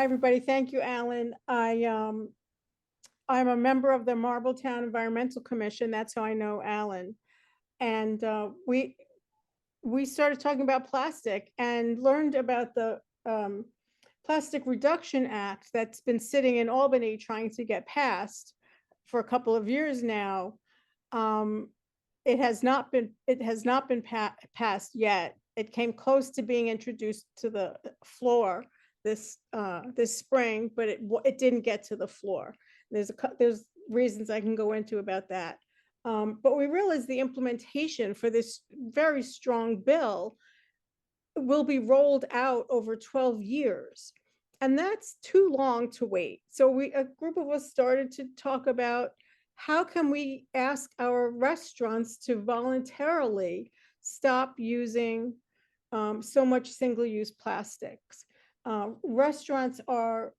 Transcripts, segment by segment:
Hi, everybody. Thank you, Alan. I'm a member of the Marbletown Environmental Commission. That's how I know Alan. And we started talking about plastic and learned about the Plastic Reduction Act that's been sitting in Albany trying to get passed for a couple of years now. It has not been passed yet. It came close to being introduced to the floor this spring, but it didn't get to the floor. There's reasons I can go into about that. But we realize the implementation for this very strong bill will be rolled out over 12 years. And that's too long to wait. So a group of us started to talk about how can we ask our restaurants to voluntarily stop using so much single-use plastics. Restaurants are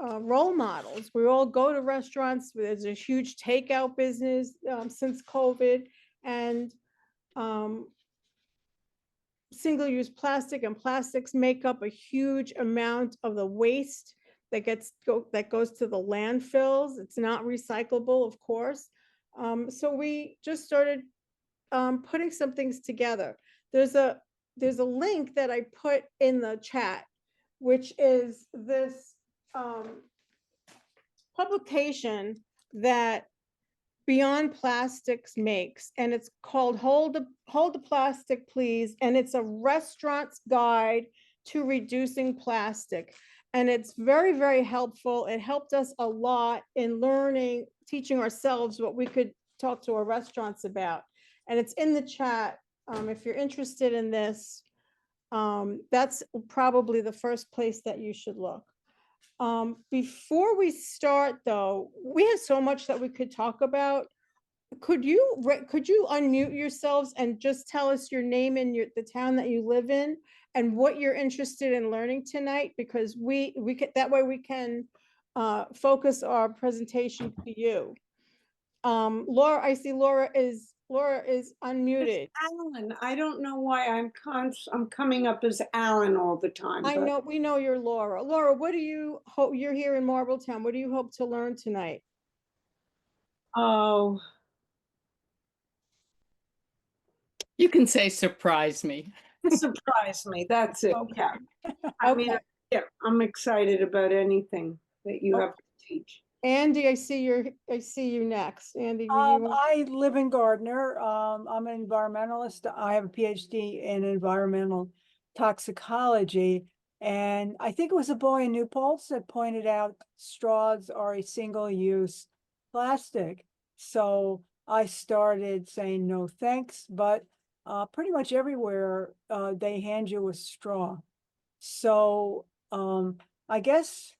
role models. We all go to restaurants. There's a huge takeout business since COVID, and single-use plastic and plastics make up a huge amount of the waste that goes to the landfills. It's not recyclable, of course. So we just started putting some things together. There's a link that I put in the chat, which is this publication that Beyond Plastics makes, and it's called Hold the Plastic Please, and it's a restaurant's guide to reducing plastic. And it's very, very helpful. It helped us a lot in teaching ourselves what we could talk to our restaurants about. And it's in the chat. If you're interested in this, that's probably the first place that you should look. Before we start, though, we have so much that we could talk about. Could you unmute yourselves and just tell us your name and the town that you live in and what you're interested in learning tonight? Because we could, that way we can focus our presentation to you. Laura, I see Laura is unmuted. It's Alan. I don't know why I'm coming up as Alan all the time. I know, we know you're Laura. Laura, what do you hope, you're here in Marbletown, what do you hope to learn tonight? Oh, you can say surprise me. Surprise me. That's it. Okay. Yeah. I mean, yeah, I'm excited about anything that you have to teach. Andy, I see you next. Andy, I live in Gardiner. I'm an environmentalist. I have a PhD in environmental toxicology. And I think it was a boy in New Paltz that pointed out straws are a single-use plastic. So I started saying no thanks, but pretty much everywhere they hand you a straw. So I guess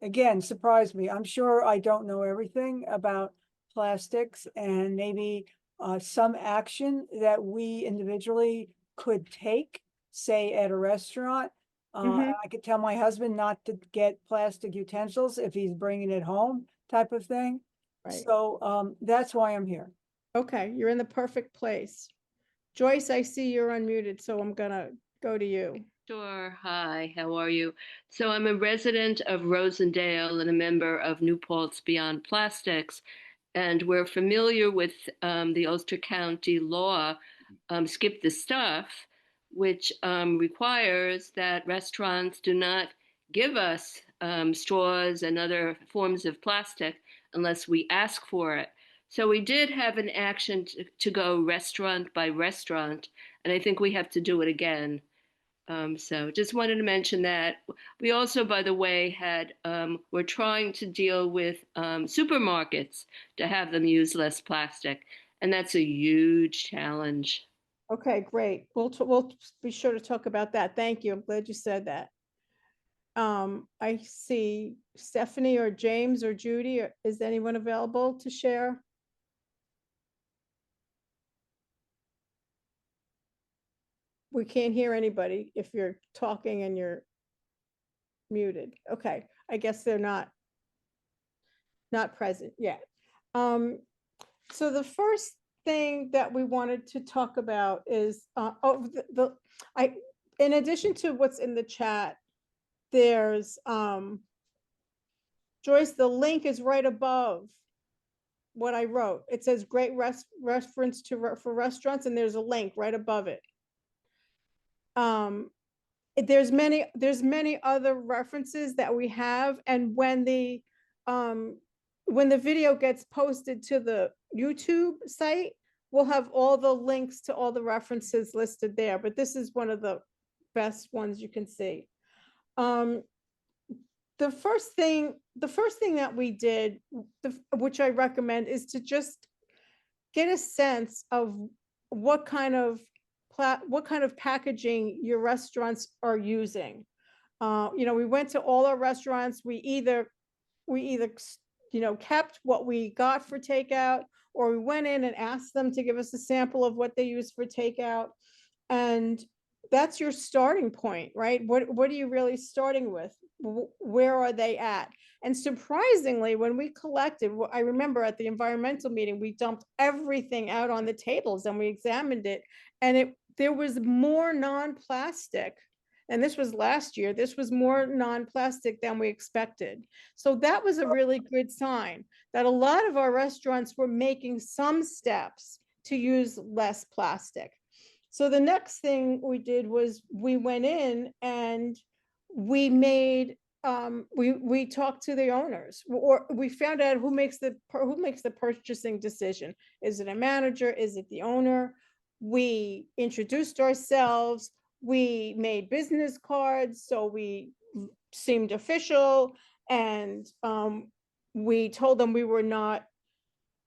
again, surprised me. I'm sure I don't know everything about plastics, and maybe some action that we individually could take, say at a restaurant. I could tell my husband not to get plastic utensils if he's bringing it home, type of thing. Right. So that's why I'm here. Okay, you're in the perfect place. Joyce, I see you're unmuted, so I'm gonna go to you. Sure. Hi, how are you? So I'm a resident of Rosendale and a member of New Paltz Beyond Plastics, and we're familiar with the Ulster County law, Skip the Stuff, which requires that restaurants do not give us straws and other forms of plastic unless we ask for it. So we did have an action to go restaurant by restaurant, and I think we have to do it again. So just wanted to mention that. We also, by the way, we're trying to deal with supermarkets to have them use less plastic, and that's a huge challenge. Okay, great. We'll be sure to talk about that. Thank you. I'm glad you said that. I see Stephanie or James or Judy. Is anyone available to share? We can't hear anybody if you're talking and you're muted. Okay, I guess they're not present yet. So the first thing that we wanted to talk about is in addition to what's in the chat, there's, Joyce, the link is right above what I wrote. It says great reference for restaurants, and there's a link right above it. There's many other references that we have, and when the video gets posted to the YouTube site, we'll have all the links to all the references listed there, but this is one of the best ones you can see. The first thing that we did, which I recommend, is to just get a sense of what kind of packaging your restaurants are using. We went to all our restaurants. We either kept what we got for takeout, or we went in and asked them to give us a sample of what they use for takeout. And that's your starting point, right? What are you really starting with? Where are they at? And surprisingly, when we collected, I remember at the environmental meeting, we dumped everything out on the tables and we examined it, and there was more non-plastic. And this was last year. This was more non-plastic than we expected. So that was a really good sign that a lot of our restaurants were making some steps to use less plastic. So the next thing we did was we went in and we made, we talked to the owners, or we found out who makes the purchasing decision. Is it a manager? Is it the owner? We introduced ourselves. We made business cards, so we seemed official, and we told them we were not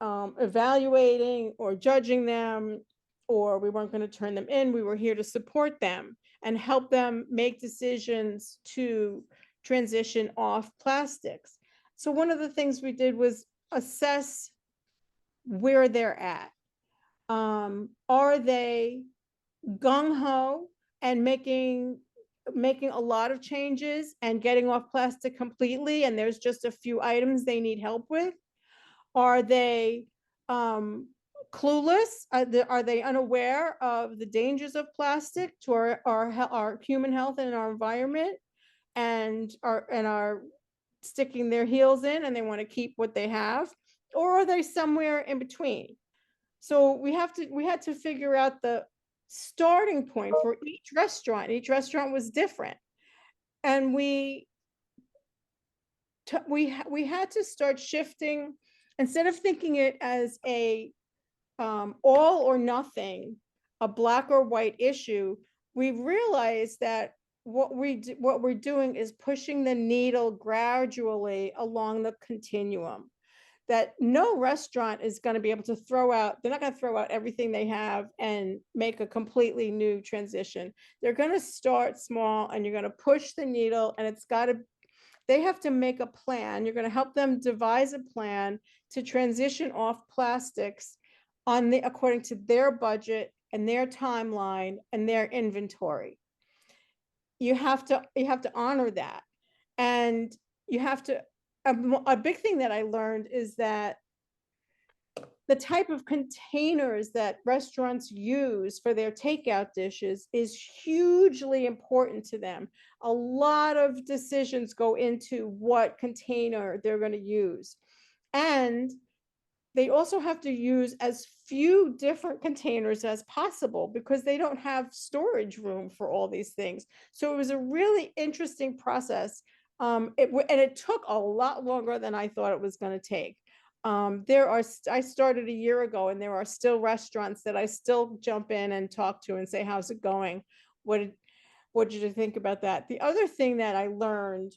evaluating or judging them, or we weren't going to turn them in. We were here to support them and help them make decisions to transition off plastics. So one of the things we did was assess where they're at. Are they gung-ho and making a lot of changes and getting off plastic completely, and there's just a few items they need help with? Are they clueless? Are they unaware of the dangers of plastic to our human health and our environment, and are sticking their heels in and they want to keep what they have? Or are they somewhere in between? So we had to figure out the starting point for each restaurant. Each restaurant was different, and we had to start shifting. Instead of thinking it as a all or nothing, a black or white issue, we realized that what we're doing is pushing the needle gradually along the continuum. That no restaurant is going to be able to they're not going to throw out everything they have and make a completely new transition. They're going to start small, and you're going to push the needle, and they have to make a plan. You're going to help them devise a plan to transition off plastics according to their budget and their timeline and their inventory. You have to honor that. And you have to, a big thing that I learned is that the type of containers that restaurants use for their takeout dishes is hugely important to them. A lot of decisions go into what container they're going to use. And they also have to use as few different containers as possible because they don't have storage room for all these things. So it was a really interesting process. And it took a lot longer than I thought it was going to take. I started a year ago, and there are still restaurants that I still jump in and talk to and say, how's it going? What did you think about that? The other thing that I learned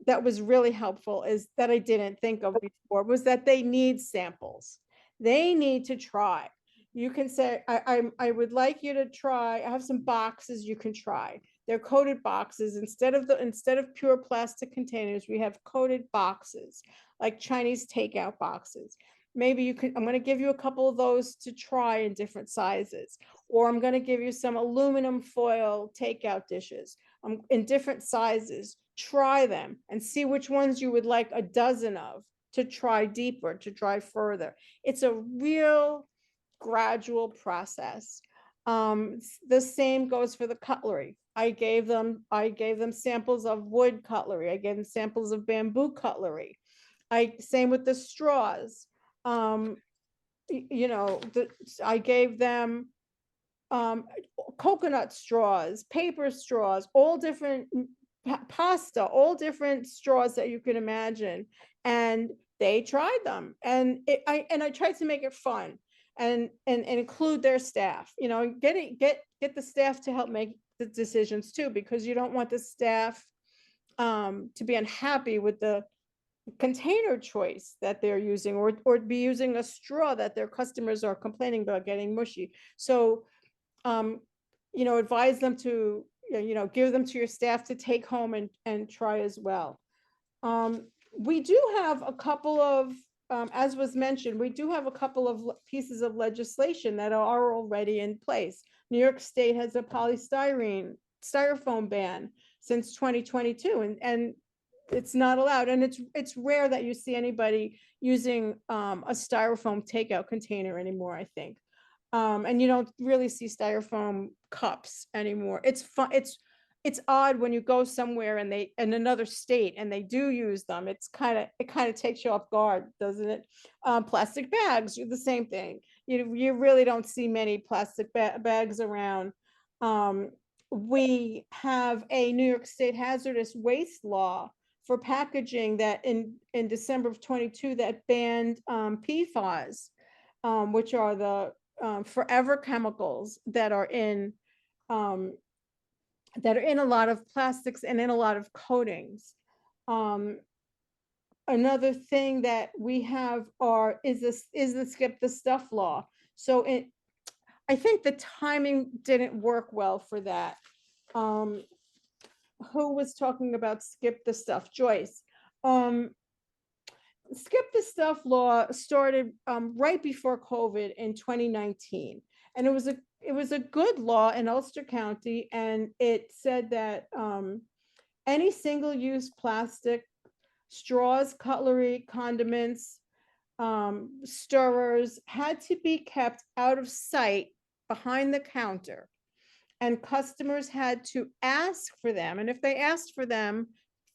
that was really helpful is that I didn't think of before was that they need samples. They need to try. You can say, I would like you to try. I have some boxes you can try. They're coated boxes. Instead of pure plastic containers, we have coated boxes, like Chinese takeout boxes. Maybe I'm going to give you a couple of those to try in different sizes, or I'm going to give you some aluminum foil takeout dishes in different sizes. Try them and see which ones you would like a dozen of to try deeper, to try further. It's a real gradual process. The same goes for the cutlery. I gave them samples of wood cutlery. I gave them samples of bamboo cutlery. Same with the straws. You know, I gave them coconut straws, paper straws, all different pasta, all different straws that you can imagine. And they tried them, and I tried to make it fun and include their staff, you know, get the staff to help make the decisions too, because you don't want the staff to be unhappy with the container choice that they're using, or be using a straw that their customers are complaining about getting mushy. So you know, advise them to, you know, give them to your staff to take home and try as well. We do have a couple of, as was mentioned, we do have a couple of pieces of legislation that are already in place. New York State has a styrofoam ban since 2022, and it's not allowed. And it's rare that you see anybody using a styrofoam takeout container anymore, I think. And you don't really see styrofoam cups anymore. It's fun. It's odd when you go somewhere and they in another state and they do use them. It kind of takes you off guard, doesn't it? Plastic bags are the same thing. You really don't see many plastic bags around. We have a New York State hazardous waste law for packaging that in December of 22 that banned PFAS, which are the forever chemicals that are in a lot of plastics and in a lot of coatings. Another thing that we have is the skip the stuff law. So I think the timing didn't work well for that. Who was talking about skip the stuff? Joyce. Skip the stuff law started right before COVID in 2019, and it was a good law in Ulster County, and it said that any single-use plastic, straws, cutlery, condiments, stirrers had to be kept out of sight behind the counter, and customers had to ask for them, and if they asked for them,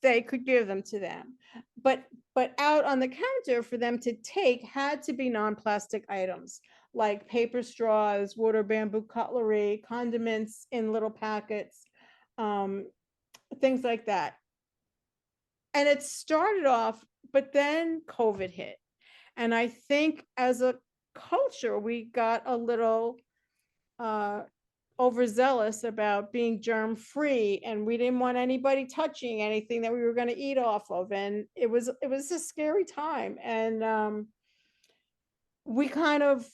they could give them to them. But out on the counter for them to take had to be non-plastic items like paper straws, wood or bamboo cutlery, condiments in little packets, things like that. And it started off, but then COVID hit. And I think as a culture, we got a little overzealous about being germ-free, and we didn't want anybody touching anything that we were going to eat off of. And it was a scary time. And we kind of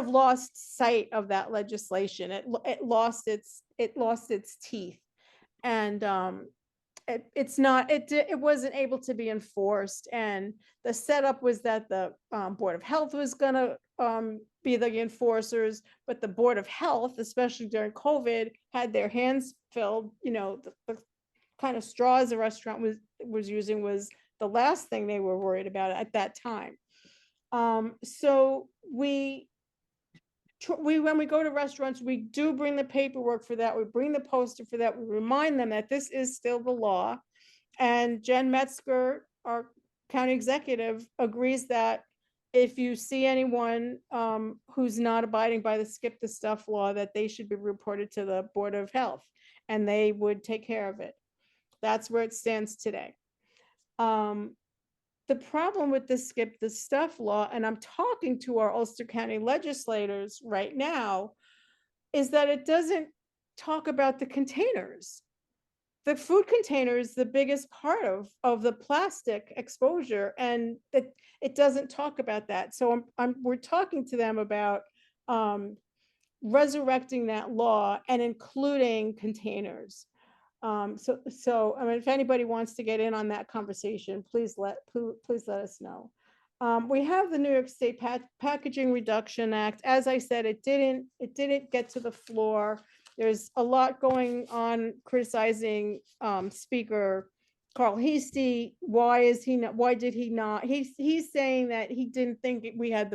lost sight of that legislation. It lost its teeth. And it wasn't able to be enforced. And the setup was that the Board of Health was going to be the enforcers, but the Board of Health, especially during COVID, had their hands filled. You know, the kind of straws the restaurant was using was the last thing they were worried about at that time. So when we go to restaurants, we do bring the paperwork for that. We bring the poster for that. We remind them that this is still the law. And Jen Metzger, our county executive, agrees that if you see anyone who's not abiding by the skip the stuff law, that they should be reported to the Board of Health, and they would take care of it. That's where it stands today. The problem with the skip the stuff law, and I'm talking to our Ulster County legislators right now, is that it doesn't talk about the containers. The food container is the biggest part of the plastic exposure, and it doesn't talk about that. So we're talking to them about resurrecting that law and including containers. So I mean, if anybody wants to get in on that conversation, please let us know. We have the New York State Packaging Reduction Act. As I said, it didn't get to the floor. There's a lot going on criticizing Speaker Carl Heastie. Why did he not? He's saying that he didn't think we had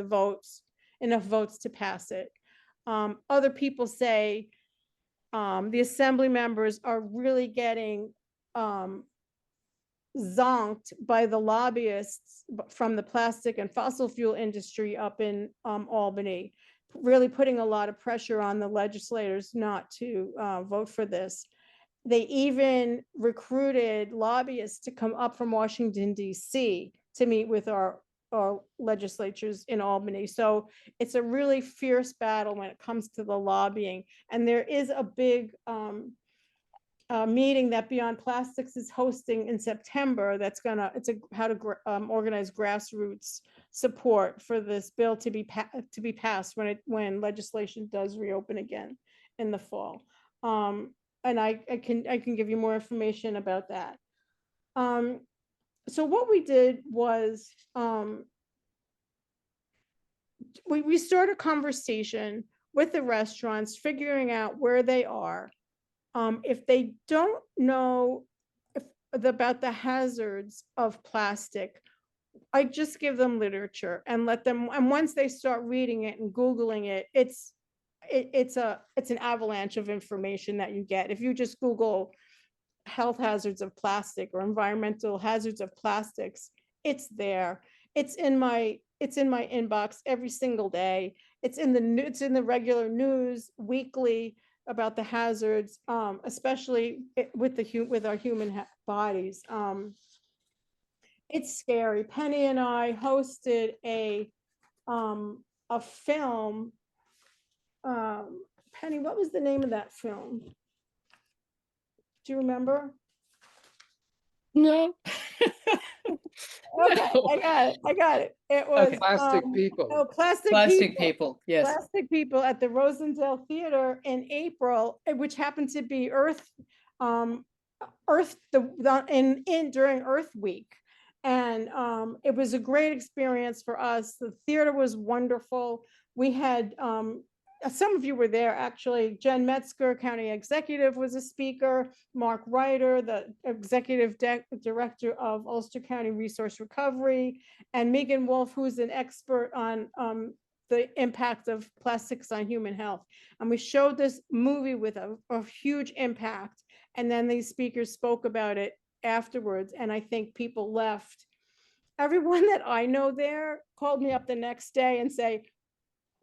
enough votes to pass it. Other people say the assembly members are really getting zonked by the lobbyists from the plastic and fossil fuel industry up in Albany, really putting a lot of pressure on the legislators not to vote for this. They even recruited lobbyists to come up from Washington, D.C. to meet with our legislatures in Albany. So it's a really fierce battle when it comes to the lobbying. And there is a big meeting that Beyond Plastics is hosting in September. It's how to organize grassroots support for this bill to be passed when legislation does reopen again in the fall. And I can give you more information about that. So what we did was we started a conversation with the restaurants, figuring out where they are. If they don't know about the hazards of plastic, I just give them literature and let them, and once they start reading it and Googling it, it's an avalanche of information that you get. If you just Google health hazards of plastic or environmental hazards of plastics, it's there. It's in my inbox every single day. It's in the regular news weekly about the hazards, especially with our human bodies. It's scary. Penny and I hosted a film. Penny, what was the name of that film? Do you remember? No. Okay, No. I got it. It was Okay. Plastic people. Plastic Plastic people. people, yes. Plastic people at the Rosendale Theater in April, which happened to be during Earth Week. And it was a great experience for us. The theater was wonderful. We had some of you were there, actually. Jen Metzger, county executive, was a speaker. Mark Ryder, the executive director of Ulster County Resource Recovery, and Megan Wolf, who's an expert on the impact of plastics on human health. And we showed this movie with a huge impact. And then these speakers spoke about it afterwards. And I think people left. Everyone that I know there called me up the next day and say,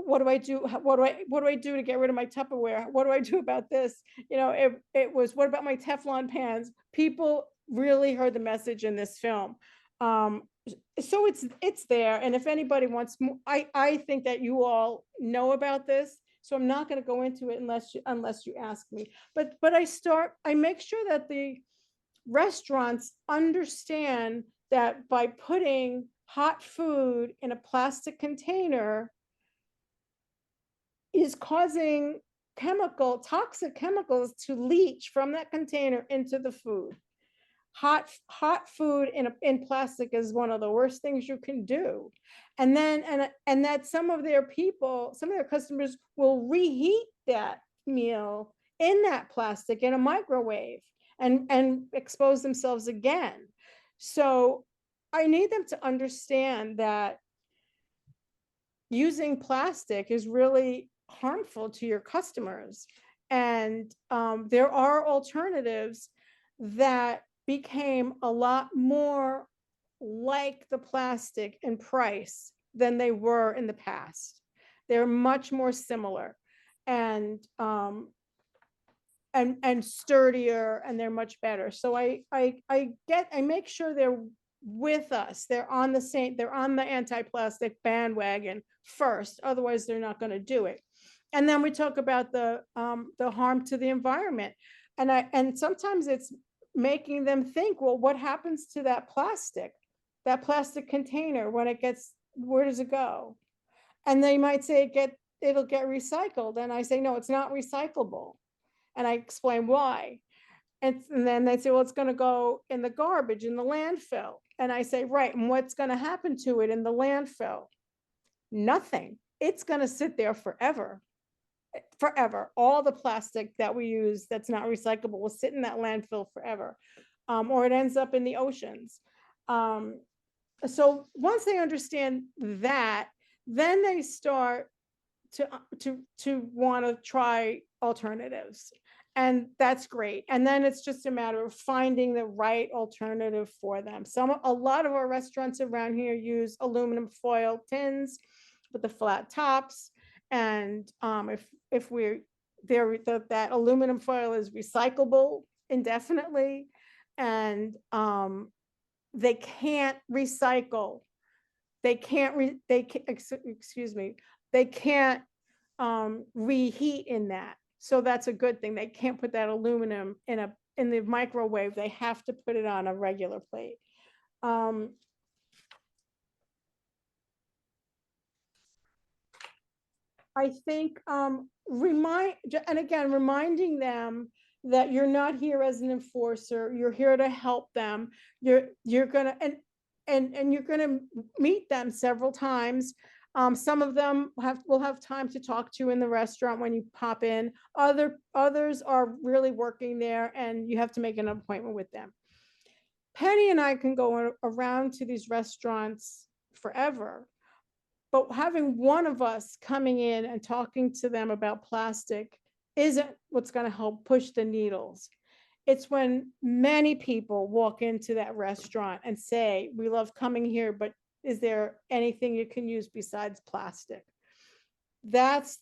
what do I do? What do I do to get rid of my Tupperware? What do I do about this? You know, it was, what about my Teflon pans? People really heard the message in this film. So it's there. And if anybody wants more, I think that you all know about this. So I'm not going to go into it unless you ask me. But I make sure that the restaurants understand that by putting hot food in a plastic container is causing toxic chemicals to leach from that container into the food. Hot food in plastic is one of the worst things you can do. And then, and that some of their customers will reheat that meal in that plastic in a microwave and expose themselves again. So I need them to understand that using plastic is really harmful to your customers. And there are alternatives that became a lot more like the plastic in price than they were in the past. They're much more similar and sturdier, and they're much better. So I make sure they're with us. They're on the anti-plastic bandwagon first. Otherwise, they're not going to do it. And then we talk about the harm to the environment. And sometimes it's making them think, well, what happens to that plastic container when it gets, where does it go? And they might say it'll get recycled. And I say, no, it's not recyclable. And I explain why. And then they say, well, it's going to go in the garbage, in the landfill. And I say, right. And what's going to happen to it in the landfill? Nothing. It's going to sit there forever. All the plastic that we use that's not recyclable will sit in that landfill forever, or it ends up in the oceans. So once they understand that, then they start to want to try alternatives. And that's great. And then it's just a matter of finding the right alternative for them. A lot of our restaurants around here use aluminum foil tins with the flat tops. And if we're there, that aluminum foil is recyclable indefinitely. And they can't recycle. They can't excuse me. They can't reheat in that. So that's a good thing. They can't put that aluminum in the microwave. They have to put it on a regular plate. I think reminding them that you're not here as an enforcer. You're here to help them. You're gonna and you're gonna meet them several times. Some of them will have time to talk to you in the restaurant when you pop in. Others are really working there, and you have to make an appointment with them. Penny and I can go around to these restaurants forever, but having one of us coming in and talking to them about plastic isn't what's going to help push the needles. It's when many people walk into that restaurant and say, we love coming here, but is there anything you can use besides plastic? That's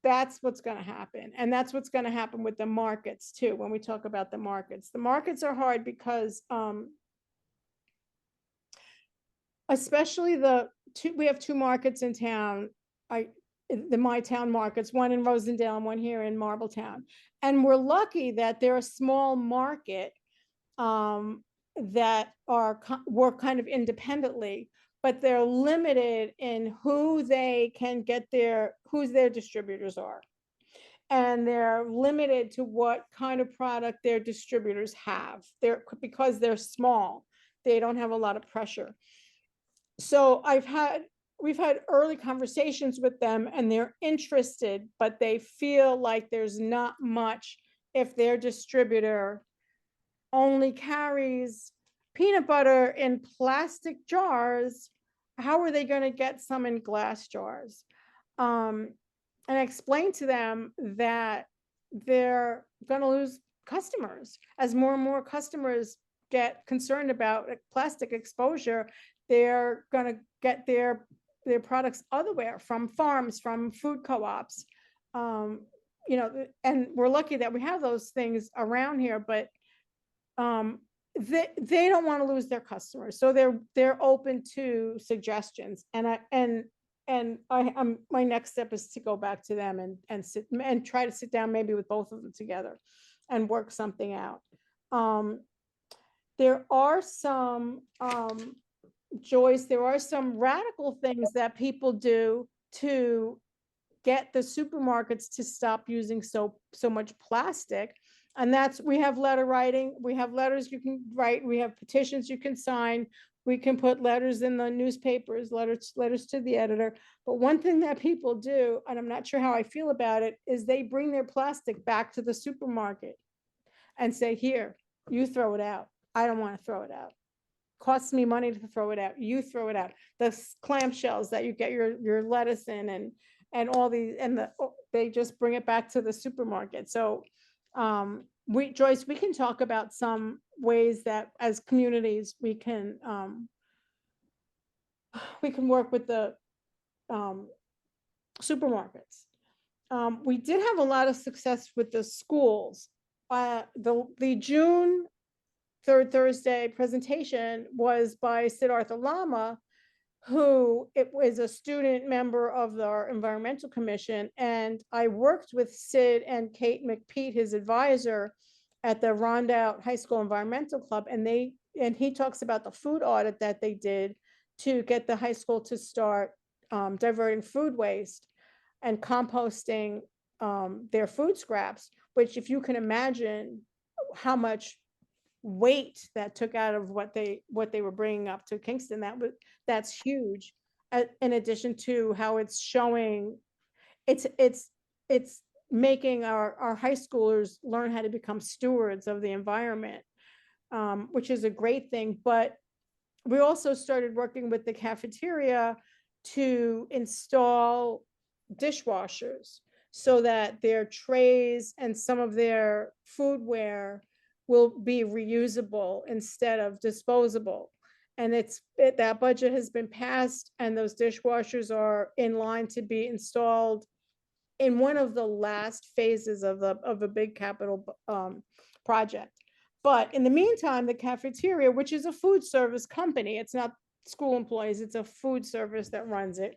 what's going to happen. And that's what's going to happen with the markets too. When we talk about the markets are hard because especially we have two markets in town. The my town markets, one in Rosendale and one here in Marbletown. And we're lucky that they're a small market that work kind of independently, but they're limited in who they can get who's their distributors are. And they're limited to what kind of product their distributors have. Because they're small, they don't have a lot of pressure. So we've had early conversations with them, and they're interested, but they feel like there's not much if their distributor only carries peanut butter in plastic jars. How are they going to get some in glass jars? And I explained to them that they're going to lose customers as more and more customers get concerned about plastic exposure. They're going to get their products otherwhere, from farms, from food co-ops, and we're lucky that we have those things around here, but they don't want to lose their customers, so they're open to suggestions. And my next step is to go back to them and try to sit down maybe with both of them together and work something out. There are some Joyce, there are some radical things that people do to get the supermarkets to stop using so much plastic. And we have letter writing, we have letters you can write, we have petitions you can sign, we can put letters in the newspapers, letters to the editor. But one thing that people do, and I'm not sure how I feel about it, is they bring their plastic back to the supermarket and say, here, you throw it out. I don't want to throw it out. Costs me money to throw it out. You throw it out. The clamshells that you get your lettuce in, and all these, they just bring it back to the supermarket. So Joyce, we can talk about some ways that as communities we can work with the supermarkets. We did have a lot of success with the schools. The June 3rd Thursday presentation was by Siddhartha Lama, who was a student member of our environmental commission. And I worked with Sid and Kate McPeat, his advisor, at the Rondell High School Environmental Club. And he talks about the food audit that they did to get the high school to start diverting food waste and composting their food scraps, which, if you can imagine how much weight that took out of what they were bringing up to Kingston, that's huge. In addition to how it's showing, it's making our high schoolers learn how to become stewards of the environment, which is a great thing. But we also started working with the cafeteria to install dishwashers, so that their trays and some of their foodware will be reusable instead of disposable. And that budget has been passed, and those dishwashers are in line to be installed in one of the last phases of a big capital project. But in the meantime, the cafeteria, which is a food service company, it's not school employees, it's a food service that runs it.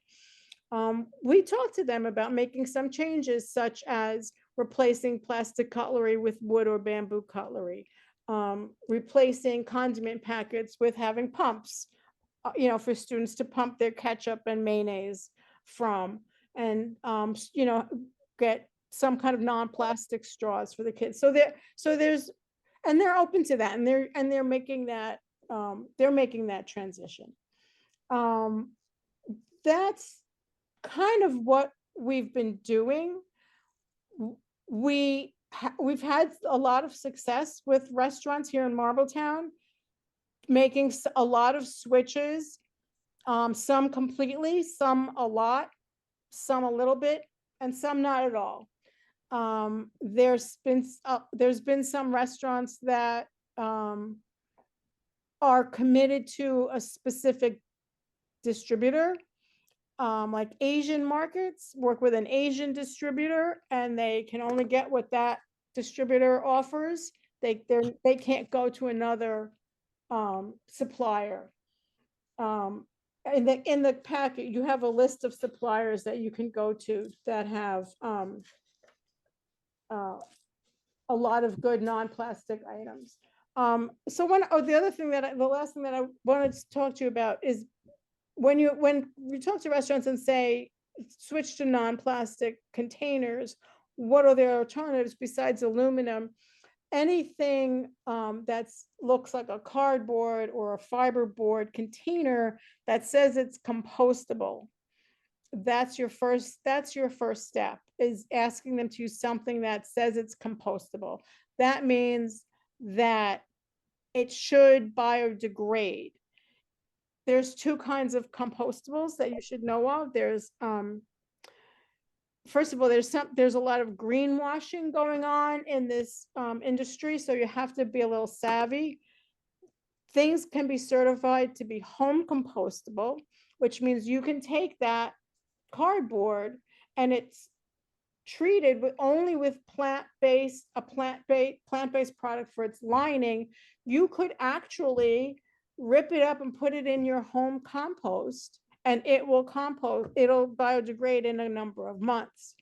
We talked to them about making some changes, such as replacing plastic cutlery with wood or bamboo cutlery, replacing condiment packets with having pumps, for students to pump their ketchup and mayonnaise from, and get some kind of non-plastic straws for the kids. So they're open to that, and they're making that transition. That's kind of what we've been doing. We've had a lot of success with restaurants here in Marbletown, making a lot of switches, some completely, some a lot, some a little bit, and some not at all. There's been some restaurants that are committed to a specific distributor, like Asian markets work with an Asian distributor, and they can only get what that distributor offers. They can't go to another supplier. In the packet, you have a list of suppliers that you can go to that have a lot of good non-plastic items. The last thing that I wanted to talk to you about is when you talk to restaurants and say switch to non-plastic containers, what are their alternatives besides aluminum? Anything that looks like a cardboard or a fiberboard container that says it's compostable, that's your first step, is asking them to use something that says it's compostable. That means that it should biodegrade. There's two kinds of compostables that you should know of. There's first of all, there's a lot of greenwashing going on in this industry, so you have to be a little savvy. Things can be certified to be home compostable, which means you can take that cardboard and it's treated only with plant-based product for its lining. You could actually rip it up and put it in your home compost, and it'll biodegrade in a number of months.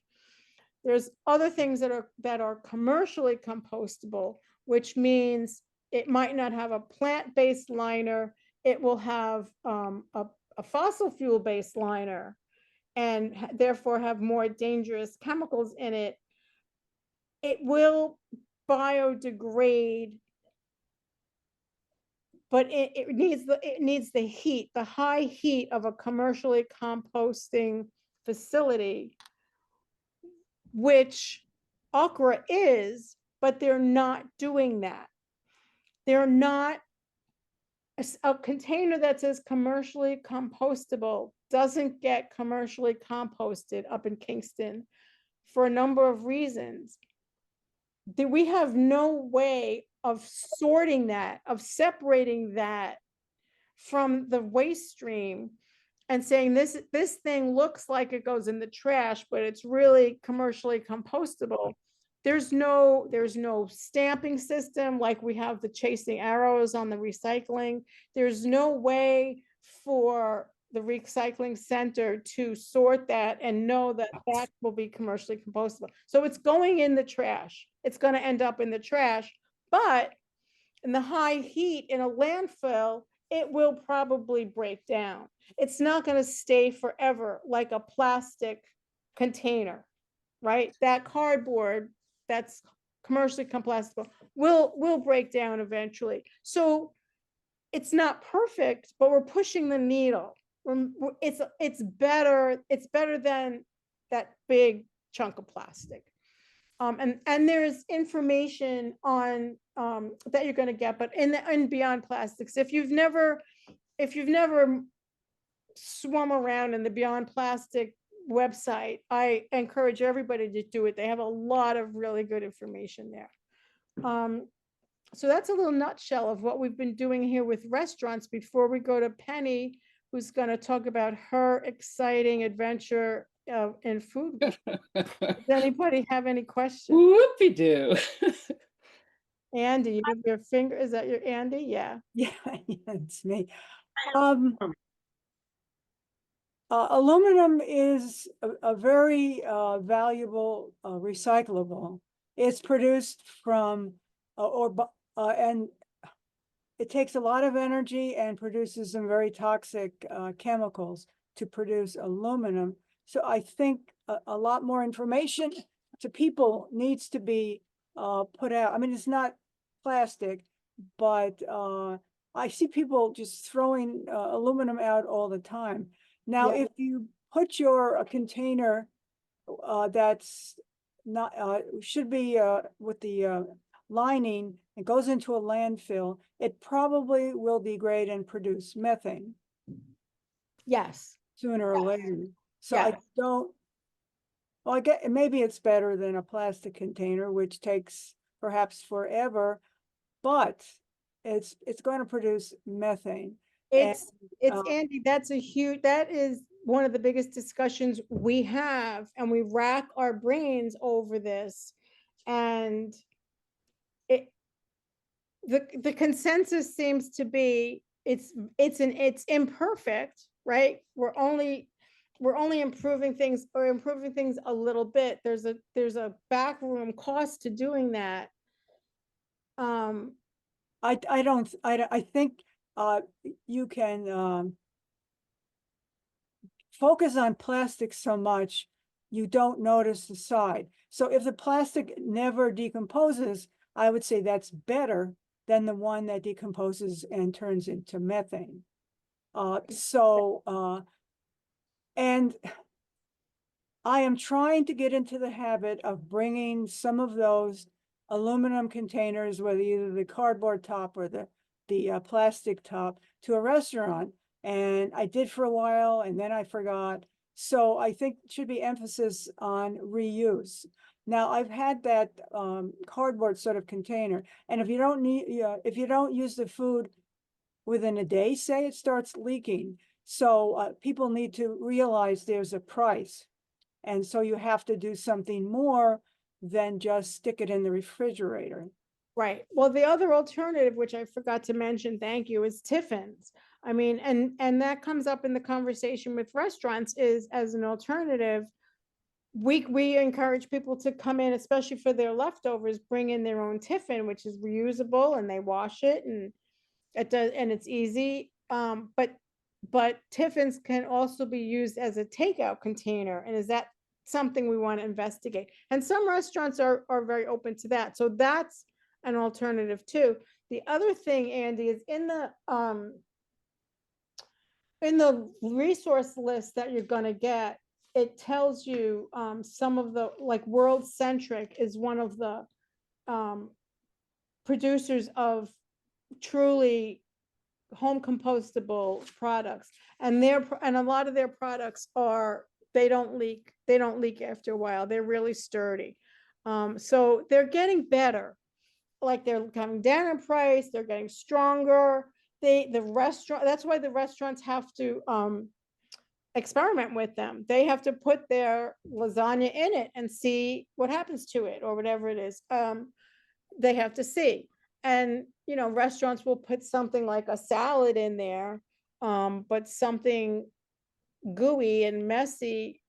There's other things that are commercially compostable, which means it might not have a plant-based liner. It will have a fossil fuel-based liner, and therefore have more dangerous chemicals in it. It will biodegrade, but it needs the heat, the high heat of a commercially composting facility, which Okra is, but they're not doing that. They're not. A container that says commercially compostable doesn't get commercially composted up in Kingston for a number of reasons. We have no way of sorting that, of separating that from the waste stream and saying this thing looks like it goes in the trash, but it's really commercially compostable. There's no stamping system like we have the chasing arrows on the recycling. There's no way for the recycling center to sort that and know that that will be commercially compostable. So it's going in the trash. It's going to end up in the trash, but in the high heat in a landfill, it will probably break down. It's not going to stay forever like a plastic container, right? That cardboard that's commercially compostable will break down eventually. So it's not perfect, but we're pushing the needle. It's better than that big chunk of plastic. And there's information on that you're going to get, but in Beyond Plastics, if you've never swum around in the Beyond Plastic website. I encourage everybody to do it. They have a lot of really good information there. So that's a little nutshell of what we've been doing here with restaurants before we go to Penny, who's going to talk about her exciting adventure in food. Does anybody have any questions? Whoopie-doo. Andy, you have your finger, is that your Andy? Yeah. Yeah, it's me. Aluminum is a very valuable recyclable. It's produced from and it takes a lot of energy and produces some very toxic chemicals to produce aluminum. So I think a lot more information to people needs to be put out. I mean, it's not plastic, but I see people just throwing aluminum out all the time. Now, Yeah. if you put your container that's not should be with the lining, it goes into a landfill, it probably will degrade and produce methane Yes. sooner or Yes. later. So I Yes. don't, well, I get, maybe it's better than a plastic container, which takes perhaps forever, but it's going to produce methane. It's uh, Andy, that is one of the biggest discussions we have, and we rack our brains over this. And the consensus seems to be it's imperfect, right? We're only improving things a little bit. There's a backroom cost to doing that. I think you can focus on plastic so much you don't notice the side. So if the plastic never decomposes, I would say that's better than the one that decomposes and turns into methane. And I am trying to get into the habit of bringing some of those aluminum containers, whether either the cardboard top or the plastic top, to a restaurant. And I did for a while, and then I forgot. So I think it should be emphasis on reuse. Now, I've had that cardboard sort of container, and if you don't use the food within a day, say, it starts leaking. So people need to realize there's a price. And so you have to do something more than just stick it in the refrigerator. Right. Well, the other alternative, which I forgot to mention, thank you, is Tiffin's. I mean, and that comes up in the conversation with restaurants, is as an alternative. We encourage people to come in, especially for their leftovers, bring in their own tiffin, which is reusable, and they wash it, and it does, and it's easy. But tiffins can also be used as a takeout container. And is that something we want to investigate? And some restaurants are very open to that. So that's an alternative too. The other thing, Andy, is in the resource list that you're going to get, it tells you some of the, like, World Centric is one of the producers of truly home compostable products, and a lot of their products they don't leak after a while. They're really sturdy. So they're getting better. Like, they're coming down in price, they're getting stronger. That's why the restaurants have to experiment with them. They have to put their lasagna in it and see what happens to it, or whatever it is. They have to see. And, restaurants will put something like a salad in there, but something gooey and messy,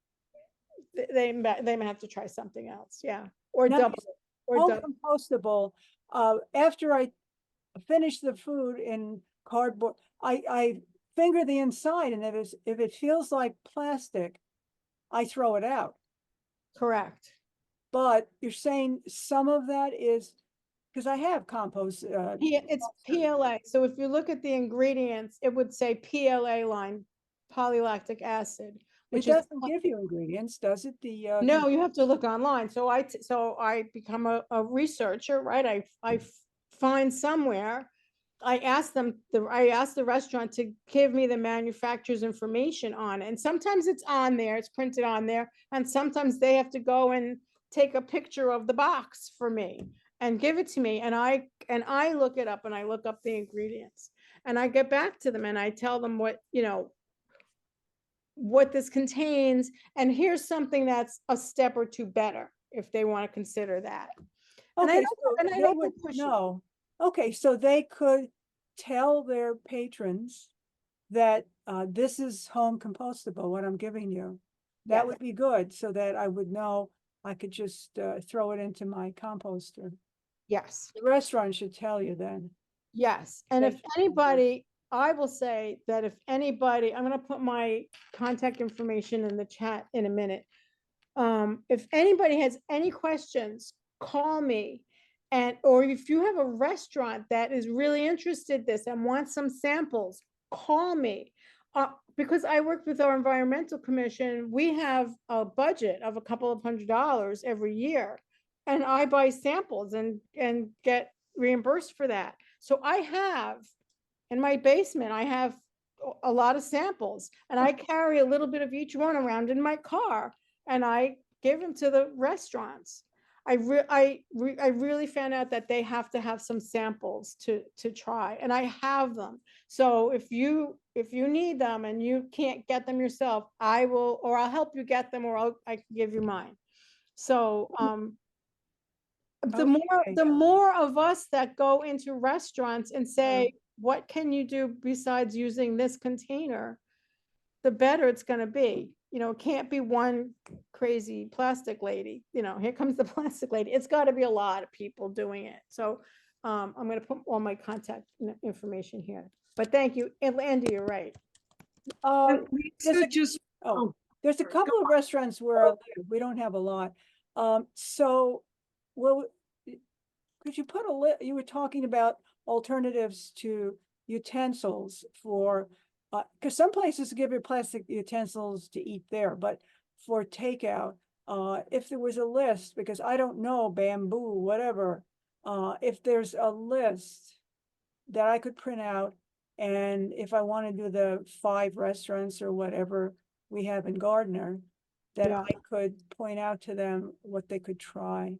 they may have to try something else. Yeah. Or Now, double it. Or home double. compostable, after I finish the food in cardboard, I finger the inside, and if it feels like plastic, I throw it out. Correct. But you're saying some of that is, because I have compost. It's PLA. So if you look at the ingredients, it would say PLA line, polylactic acid, It which is, doesn't give you ingredients, does it? no, you have to look online. So I become a researcher, right? I find somewhere I asked the restaurant to give me the manufacturer's information on it. And sometimes it's on there, it's printed on there. And sometimes they have to go and take a picture of the box for me and give it to me. And I look it up and I look up the ingredients and I get back to them and I tell them what, what this contains. And here's something that's a step or two better if they want to consider that. And I Okay, don't- so and I they don't would push it. know. Okay, so they could tell their patrons that this is home compostable, what I'm giving you. That Yes. would be good, so that I would know I could just throw it into my composter. Yes. The restaurant should tell you then. Yes, and if Thank you. anybody, I will say that if anybody, I'm gonna put my contact information in the chat in a minute. If anybody has any questions, call me. And, or if you have a restaurant that is really interested in this and wants some samples, call me. Because I work with our environmental commission, we have a budget of a couple of $100 every year. And I buy samples and get reimbursed for that. So I have, in my basement, I have a lot of samples and I carry a little bit of each one around in my car and I give them to the restaurants. I really found out that they have to have some samples to try and I have them. So if you need them and you can't get them yourself, I will, or I'll help you get them, or I can give you mine. So, Okay. the more of us that go into restaurants and say, what can you do besides using this container? The better it's gonna be. It can't be one crazy plastic lady, here comes the plastic lady. It's gotta be a lot of people doing it. So I'm gonna put all my contact information here. But thank you. And Andy, you're right. And There's Lisa a- just, Oh, there's a couple of restaurants where I live. We don't have a lot. So, well, could you put you were talking about alternatives to utensils for, because some places give you plastic utensils to eat there, but for takeout, if there was a list, because I don't know, bamboo, whatever, if there's a list that I could print out, and if I want to do the 5 restaurants or whatever we have in Gardiner, that Yeah. I could point out to them what they could try.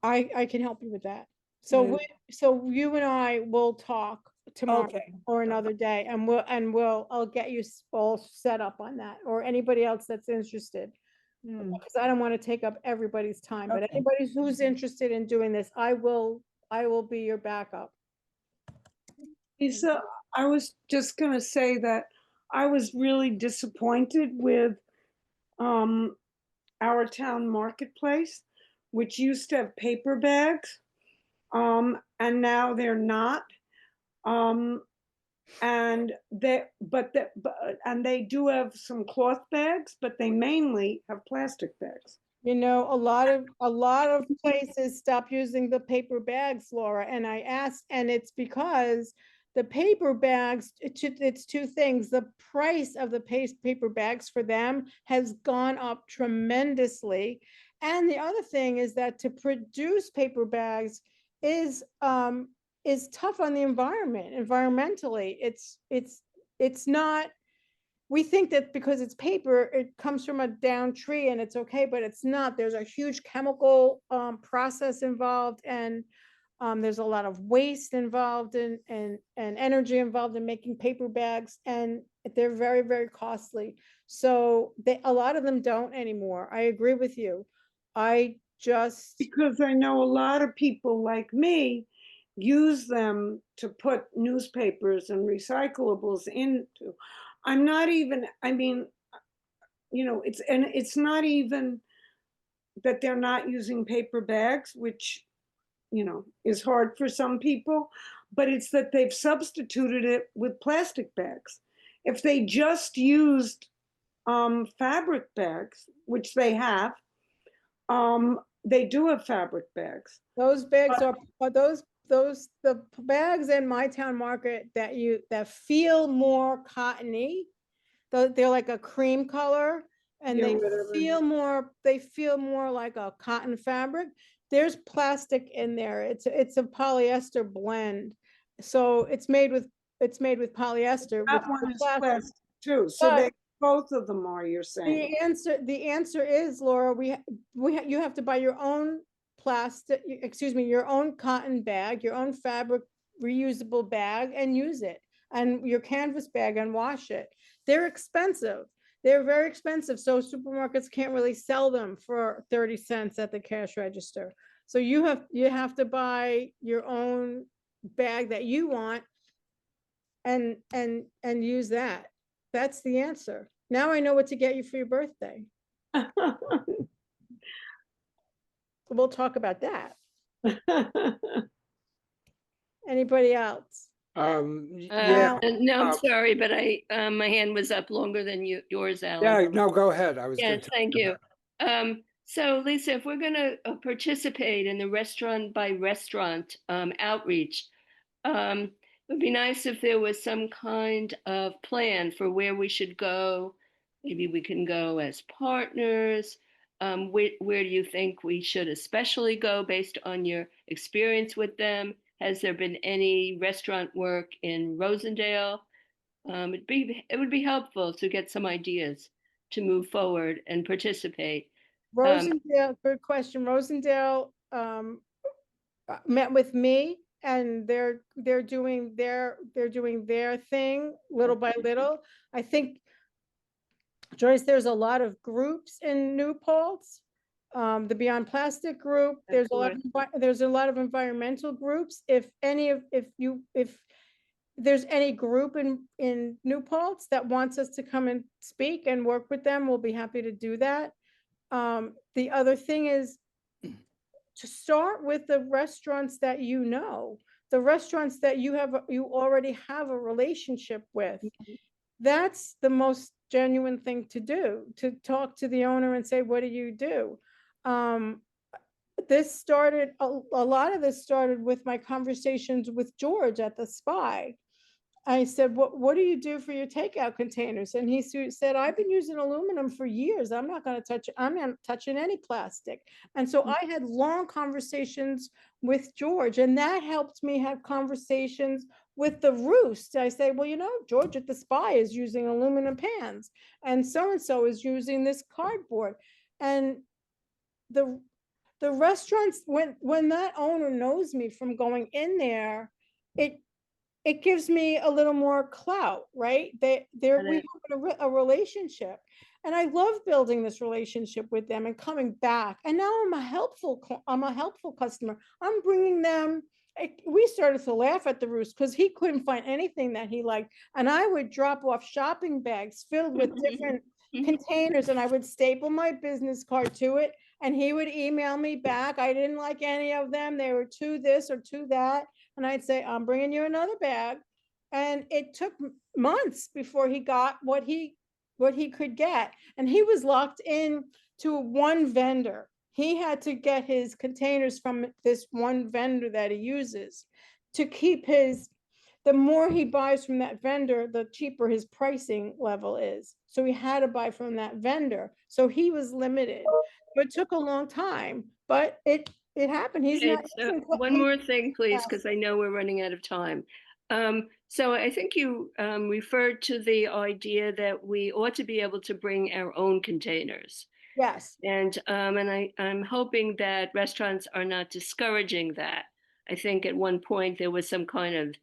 I can help you with that. So Yeah. so you and I will talk tomorrow Okay. or another day and I'll get you all set up on that, or anybody else that's interested. Hmm. Because I don't want to take up everybody's time, but Okay. anybody who's interested in doing this, I will be your backup. Lisa, I was just gonna say that I was really disappointed with our town marketplace, which used to have paper bags, and now they're not. And they do have some cloth bags, but they mainly have plastic bags. A lot of places stop using the paper bags, Laura, and I asked, and it's because the paper bags, it's two things. The price of the paper bags for them has gone up tremendously. And the other thing is that to produce paper bags is tough on the environment. Environmentally, it's not. We think that because it's paper, it comes from a down tree and it's okay, but it's not. There's a huge chemical process involved, and there's a lot of waste involved and energy involved in making paper bags, and they're very, very costly. So a lot of them don't anymore. I agree with you. Because I know a lot of people like me use them to put newspapers and recyclables into. I'm not even, I mean, it's not even that they're not using paper bags, which, is hard for some people, but it's that they've substituted it with plastic bags. If they just used fabric bags, which they have, they do have fabric bags. Those bags are the bags in my town market that feel more cottony. They're like a cream color and Yeah, they whatever. feel more like a cotton fabric. there's plastic in there. It's a polyester blend. So it's made with polyester, which That one is is plastic. plastic too, so But both of them are, you're saying. the answer is, Laura, you have to buy your own plastic, your own cotton bag, your own fabric reusable bag and use it, and your canvas bag and wash it. They're expensive. They're very expensive. So supermarkets can't really sell them for 30 cents at the cash register. So you have to buy your own bag that you want and use that. That's the answer. Now I know what to get you for your birthday. We'll talk about that. Anybody else? Yeah, No, I'm uh, sorry, but my hand was up longer than yours, Alan. yeah, no, go ahead. I was Yes, gonna tell thank you you. So Lisa, if we're gonna participate in the restaurant by restaurant outreach, it would be nice if there was some kind of plan for where we should go. Maybe we can go as partners. Where do you think we should especially go based on your experience with them? Has there been any restaurant work in Rosendale? It would be helpful to get some ideas to move forward and participate. Rosendale, good question. Rosendale met with me, and they're doing their thing little by little. I think, Joyce, there's a lot of groups in New Paltz. The Beyond Plastic group, there's a lot of environmental groups. If there's any group in New Paltz that wants us to come and speak and work with them, we'll be happy to do that. The other thing is to start with the restaurants that the restaurants that you already have a relationship with. That's the most genuine thing to do, to talk to the owner and say, what do you do? This started, a lot of this started with my conversations with George at the Spy. I said, what do you do for your takeout containers? And he said, I've been using aluminum for years. I'm not touching any plastic. And so I had long conversations with George, and that helped me have conversations with the Roost. I say, well, George at the Spy is using aluminum pans, and so is using this cardboard. And the restaurants, when that owner knows me from going in there, it gives me a little more clout, right? We have a relationship, and I love building this relationship with them and coming back. And now I'm a helpful customer. I'm bringing them. We started to laugh at the Roost because he couldn't find anything that he liked, and I would drop off shopping bags filled with different containers, and I would staple my business card to it, and he would email me back. I didn't like any of them. They were too this or too that. And I'd say, I'm bringing you another bag. And it took months before he got what he could get. And he was locked in to one vendor. He had to get his containers from this one vendor that he uses to keep the more he buys from that vendor, the cheaper his pricing level is. So he had to buy from that vendor. So he was limited. It took a long time, but it happened. One more thing, please, because I know we're running out of time. So I think you referred to the idea that we ought to be able to bring our own containers. Yes. And I'm hoping that restaurants are not discouraging that. I think at one point there was some kind of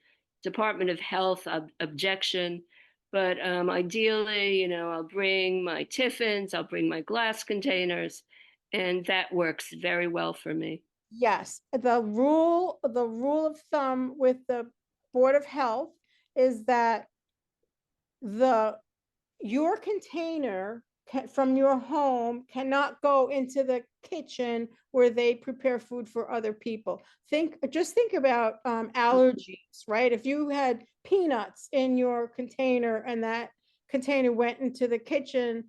Department of Health objection, but ideally, I'll bring my tiffins, I'll bring my glass containers, and that works very well for me. Yes, the rule of thumb with the Board of Health is that your container from your home cannot go into the kitchen where they prepare food for other people. Just think about allergies, right? If you had peanuts in your container and that container went into the kitchen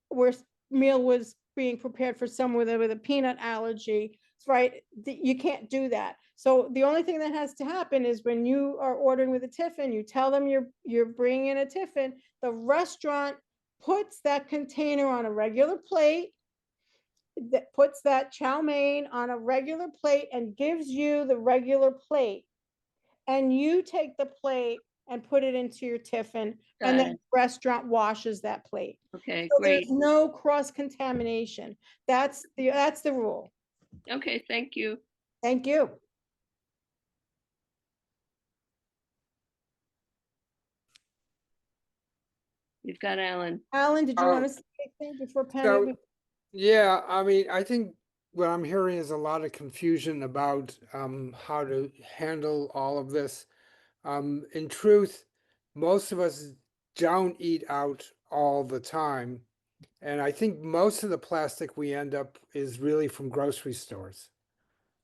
where meal was being prepared for someone with a peanut allergy, right? You can't do that. So the only thing that has to happen is when you are ordering with a tiffin, you tell them you're bringing in a tiffin, the restaurant puts that container on a regular plate, that puts that chow mein on a regular plate and gives you the regular plate. And you take the plate and put it into your tiffin, and Got then it. the restaurant washes that plate. Okay, So great. there's no cross contamination. That's the rule. Okay, thank you. Thank you. You've got Alan. Alan, did you Oh, want to say anything before Penny? So, yeah, I mean, I think what I'm hearing is a lot of confusion about how to handle all of this. In truth, most of us don't eat out all the time. And I think most of the plastic we end up is really from grocery stores.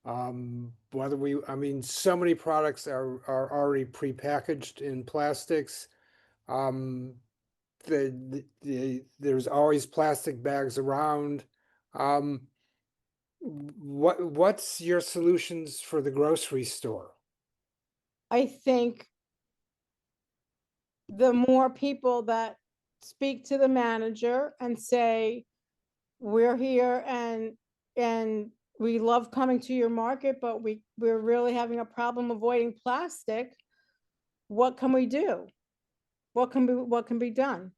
I mean, so many products are already prepackaged in plastics. Um, there's always plastic bags around. Um, what's your solutions for the grocery store? I think the more people that speak to the manager and say, we're here and we love coming to your market, but we're really having a problem avoiding plastic. What can we do? What can be done?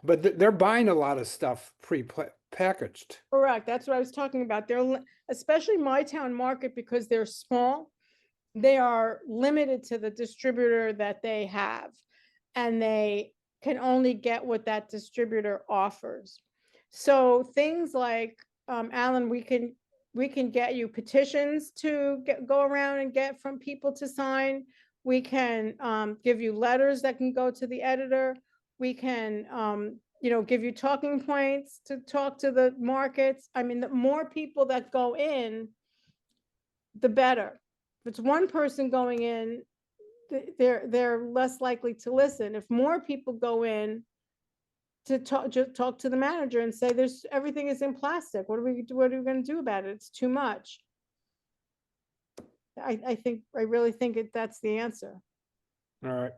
But they're buying a lot of stuff pre-packaged. Correct. That's what I was talking about. Especially my town market, because they're small, they are limited to the distributor that they have, and they can only get what that distributor offers. So things like, Alan, we can get you petitions to go around and get from people to sign. We can give you letters that can go to the editor. We can give you talking points to talk to the markets. I mean, the more people that go in, the better. If it's one person going in, they're less likely to listen. If more people go in to talk to the manager and say, there's everything is in plastic. What are we going to do about it? It's too much. I really think that's the answer. All right.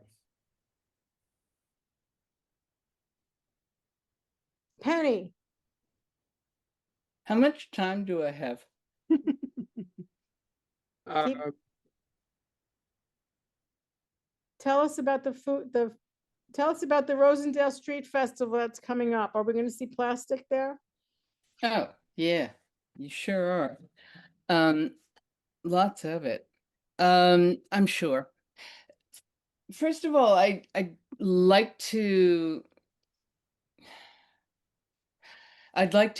Penny, How much time do I have? Uh, tell us about tell us about the Rosendale Street Festival that's coming up. Are we going to see plastic there? Oh, yeah, you sure are. Lots of it. I'm sure. First of all, I'd like to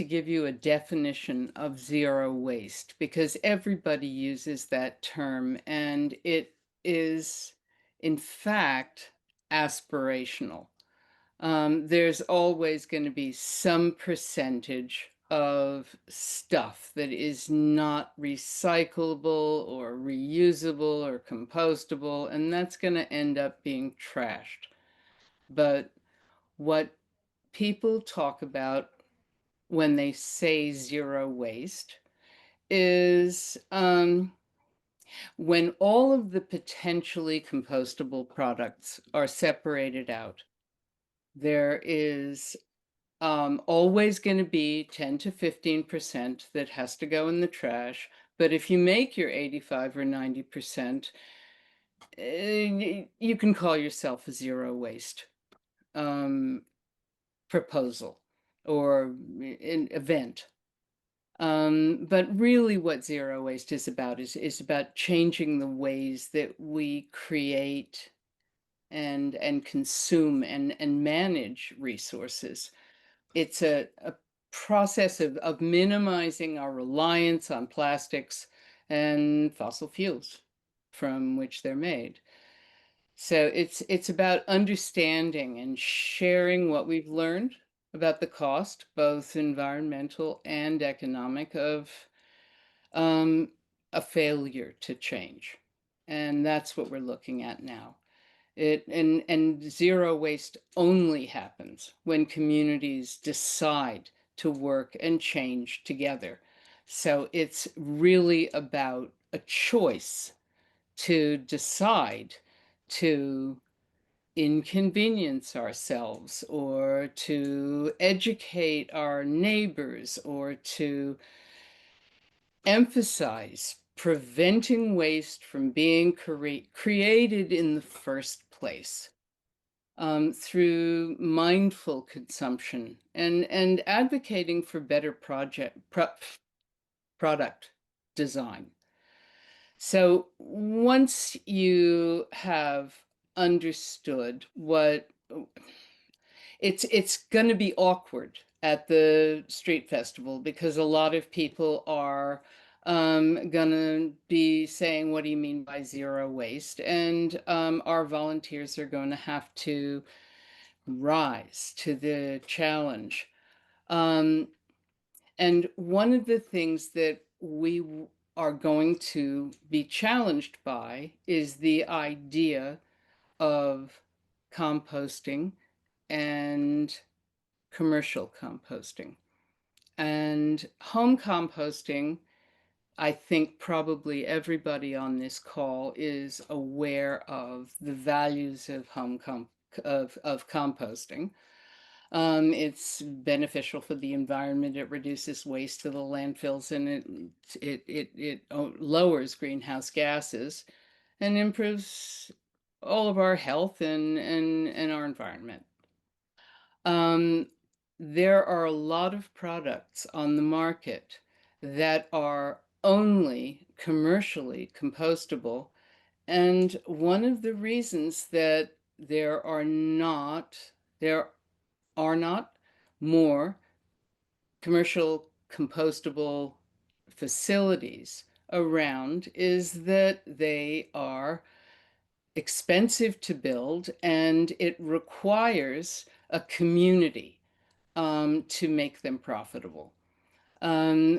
give you a definition of zero waste, because everybody uses that term, and it is, in fact, aspirational. There's always going to be some percentage of stuff that is not recyclable or reusable or compostable, and that's going to end up being trashed. But what people talk about when they say zero waste is when all of the potentially compostable products are separated out, there is always going to be 10 to 15% that has to go in the trash. But if you make your 85 or 90%, you can call yourself a zero waste proposal or an event. But really what zero waste is about is about changing the ways that we create and consume and manage resources. It's a process of minimizing our reliance on plastics and fossil fuels from which they're made. So it's about understanding and sharing what we've learned about the cost, both environmental and economic, of a failure to change. And that's what we're looking at now. And zero waste only happens when communities decide to work and change together. So it's really about a choice to decide to inconvenience ourselves or to educate our neighbors or to emphasize preventing waste from being created in the first place, through mindful consumption and advocating for better product design. So once you have understood what it's going to be awkward at the street festival because a lot of people are gonna be saying, what do you mean by zero waste? And our volunteers are going to have to rise to the challenge. And one of the things that we are going to be challenged by is the idea of composting and commercial composting. And home composting, I think probably everybody on this call is aware of the values of of composting. It's beneficial for the environment. It reduces waste to the landfills, and it lowers greenhouse gases and improves all of our health and our environment. There are a lot of products on the market that are only commercially compostable. And one of the reasons that there are not more commercial compostable facilities around is that they are expensive to build, and it requires a community to make them profitable.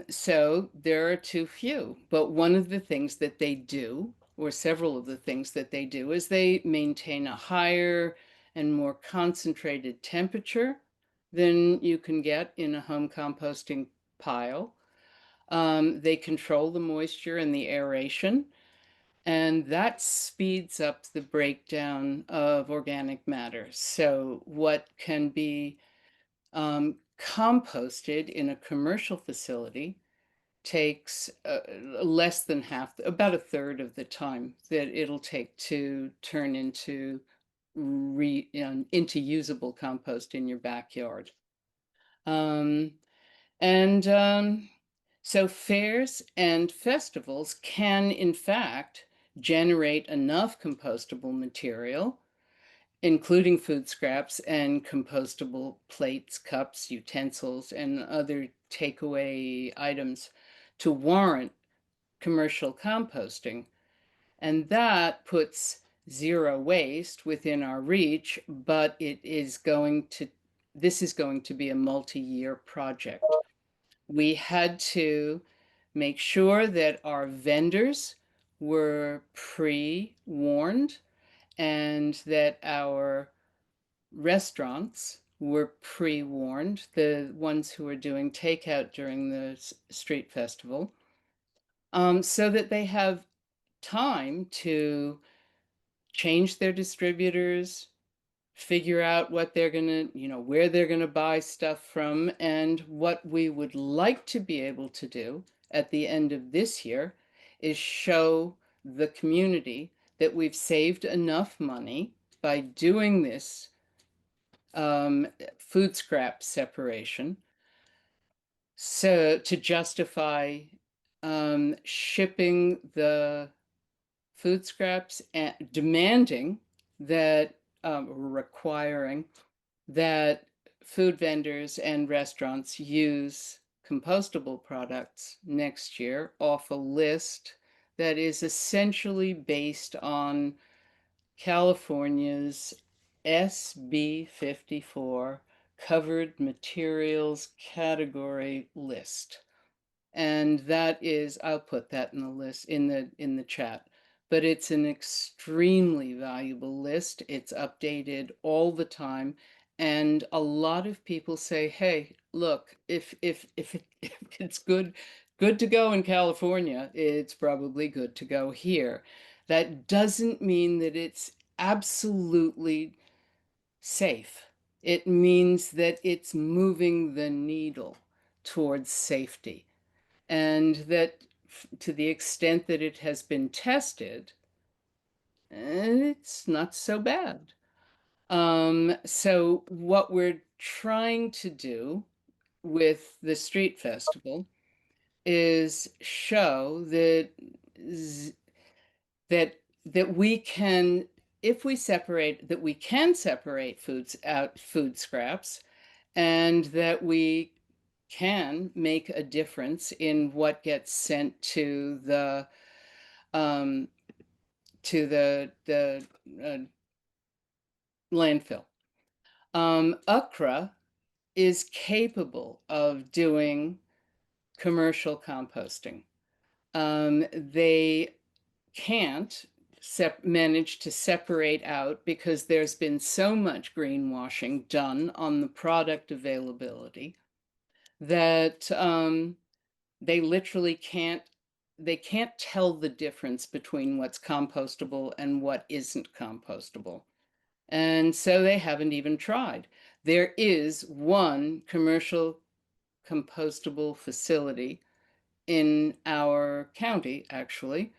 So there are too few. But one of the things that they do, or several of the things that they do, is they maintain a higher and more concentrated temperature than you can get in a home composting pile. They control the moisture and the aeration, and that speeds up the breakdown of organic matter. So what can be composted in a commercial facility takes less than half, about a third of the time that it'll take to turn into into usable compost in your backyard. So fairs and festivals can, in fact, generate enough compostable material, including food scraps and compostable plates, cups, utensils, and other takeaway items to warrant commercial composting. And that puts zero waste within our reach, but this is going to be a multi-year project. We had to make sure that our vendors were pre-warned and that our restaurants were pre-warned, the ones who are doing takeout during the street festival, so that they have time to change their distributors, figure out what they're going to, where they're going to buy stuff from. And what we would like to be able to do at the end of this year is show the community that we've saved enough money by doing this food scrap separation, so to justify shipping the food scraps and demanding that, requiring that food vendors and restaurants use compostable products next year off a list that is essentially based on California's SB 54 covered materials category list. And that is, I'll put that in the list in the chat, but it's an extremely valuable list. It's updated all the time. And a lot of people say, hey, look, if it's good to go in California, it's probably good to go here. That doesn't mean that it's absolutely safe. It means that it's moving the needle towards safety. And that to the extent that it has been tested, it's not so bad. So what we're trying to do with the street festival is show that that that we can, if we separate, that we can separate food scraps, and that we can make a difference in what gets sent to the um, to the landfill. UCRA is capable of doing commercial composting. They can't manage to separate out because there's been so much greenwashing done on the product availability that they literally can't tell the difference between what's compostable and what isn't compostable. And so they haven't even tried. There is one commercial compostable facility in our county, actually.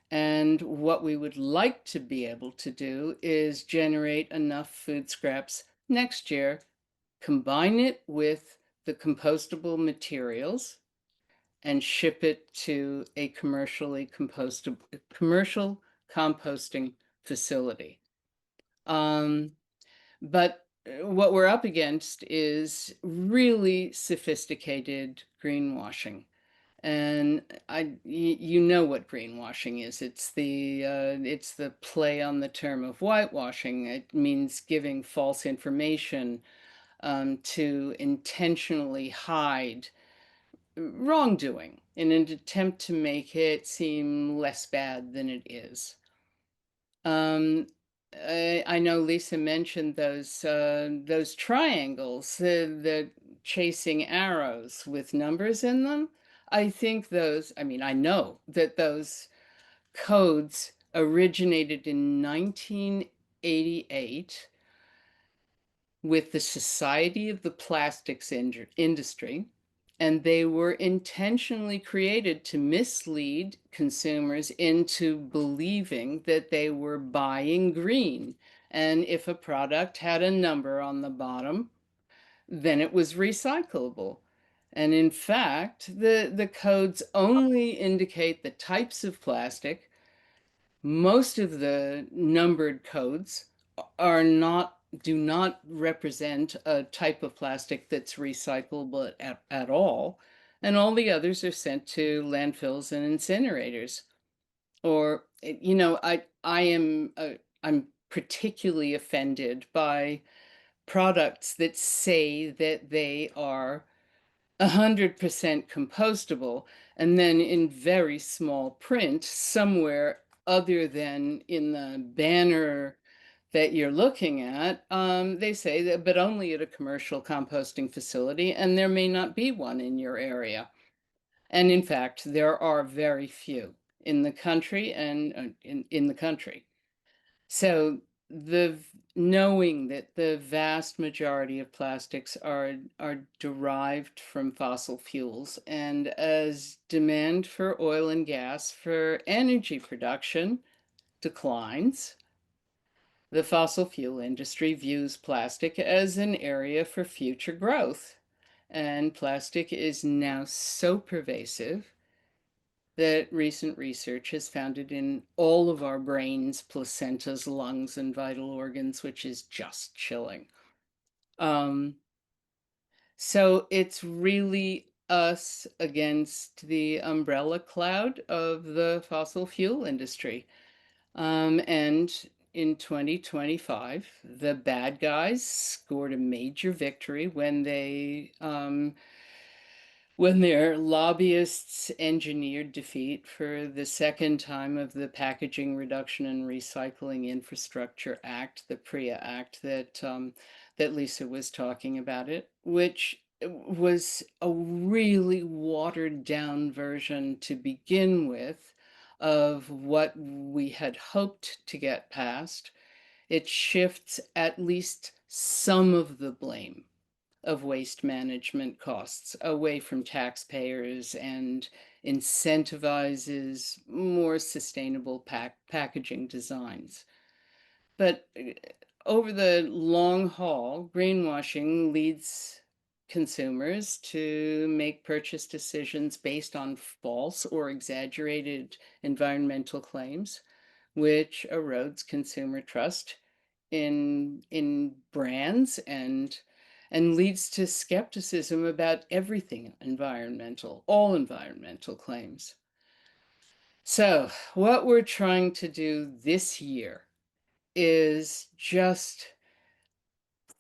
And what we would like to be able to do is generate enough food scraps next year, combine it with the compostable materials, and ship it to a commercial composting facility. But what we're up against is really sophisticated greenwashing. And you know what greenwashing is. It's the play on the term of whitewashing. It means giving false information to intentionally hide wrongdoing in an attempt to make it seem less bad than it is. I know Lisa mentioned those triangles, the chasing arrows with numbers in them. I think those, I mean, I know that those codes originated in 1988 with the Society of the Plastics Industry, and they were intentionally created to mislead consumers into believing that they were buying green. And if a product had a number on the bottom, then it was recyclable. And in fact, the codes only indicate the types of plastic. Most of the numbered codes do not represent a type of plastic that's recyclable at all, and all the others are sent to landfills and incinerators. Or I'm particularly offended by products that say that they are 100% compostable, and then in very small print somewhere other than in the banner that you're looking at, they say that, but only at a commercial composting facility, and there may not be one in your area. And in fact, there are very few in the country and in the country. So knowing that the vast majority of plastics are derived from fossil fuels, and as demand for oil and gas for energy production declines, the fossil fuel industry views plastic as an area for future growth. And plastic is now so pervasive that recent research has found it in all of our brains, placentas, lungs, and vital organs, which is just chilling. So it's really us against the umbrella cloud of the fossil fuel industry. And in 2025, the bad guys scored a major victory when their lobbyists engineered defeat for the second time of the Packaging Reduction and Recycling Infrastructure Act, the PREA Act that Lisa was talking about which was a really watered down version to begin with of what we had hoped to get passed. it shifts at least some of the blame of waste management costs away from taxpayers and incentivizes more sustainable packaging designs. But over the long haul, greenwashing leads consumers to make purchase decisions based on false or exaggerated environmental claims, which erodes consumer trust in brands and leads to skepticism about everything environmental, all environmental claims. So, what we're trying to do this year is just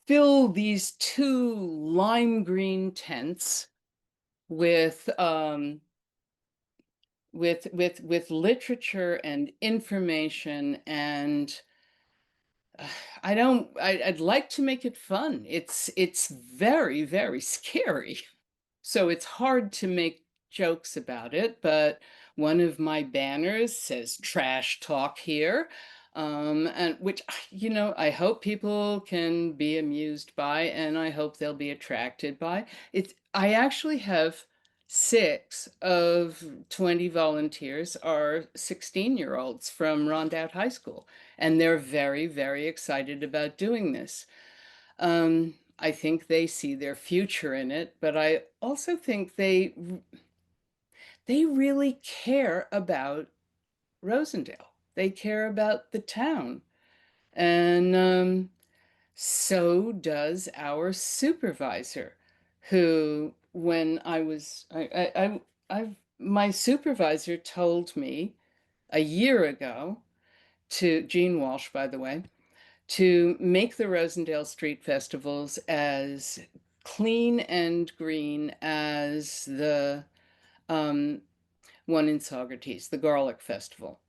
fill these two lime green tents with with literature and information, and I'd like to make it fun. It's very, very scary. So it's hard to make jokes about it, but one of my banners says trash talk here. And which, I hope people can be amused by, and I hope they'll be attracted by. I actually have 6 of 20 volunteers are 16-year-olds from Rondout High School, and they're very, very excited about doing this. I think they see their future in it, but I also think they really care about Rosendale. They care about the town. And so does our supervisor, who, when I was, my supervisor told me a year ago Jean Walsh, by the way, to make the Rosendale Street Festivals as clean and green as the one in Saugerties, the Garlic Festival.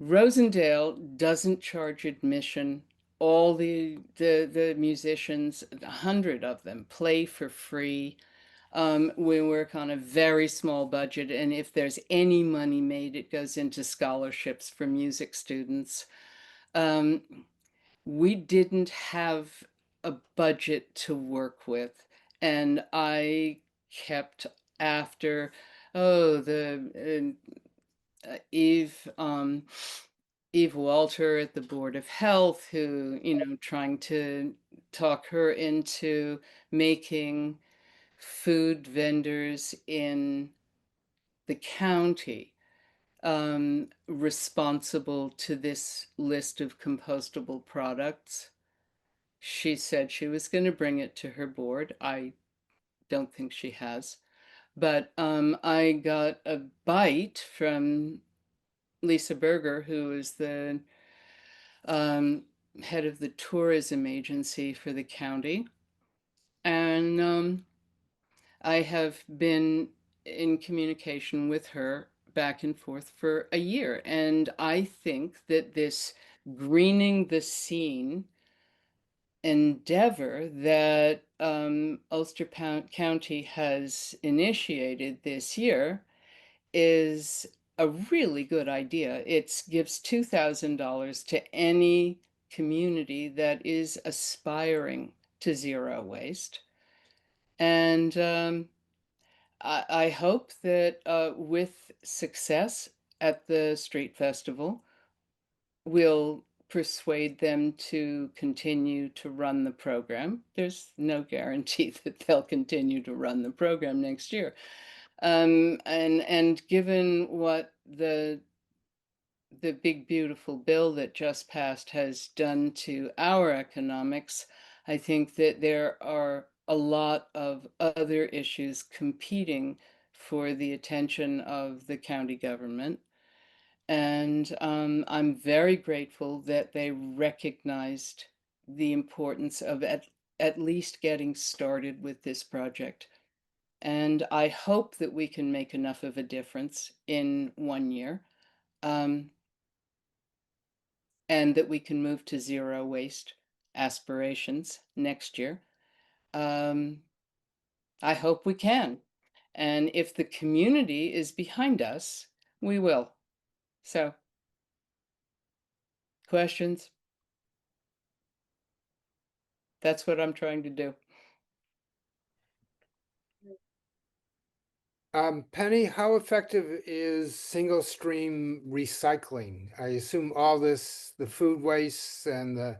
Rosendale doesn't charge admission. All the musicians, 100 of them, play for free. We work on a very small budget, and if there's any money made, it goes into scholarships for music students. We didn't have a budget to work with, and I kept after, the Eve Walter at the Board of Health, who, trying to talk her into making food vendors in the county responsible to this list of compostable products. She said she was going to bring it to her board. I don't think she has. But I got a bite from Lisa Berger, who is the head of the tourism agency for the county. And I have been in communication with her back and forth for a year. And I think that this greening the scene endeavor that Ulster County has initiated this year is a really good idea. It gives $2,000 to any community that is aspiring to zero waste. And I hope that with success at the street festival, we'll persuade them to continue to run the program. There's no guarantee that they'll continue to run the program next year. And given what the big beautiful bill that just passed has done to our economics, I think that there are a lot of other issues competing for the attention of the county government. And I'm very grateful that they recognized the importance of at least getting started with this project. And I hope that we can make enough of a difference in 1 year, and that we can move to zero waste aspirations next year. I hope we can. And if the community is behind us, we will. So, questions? That's what I'm trying to do. Penny, how effective is single stream recycling? I assume all this, the food waste and the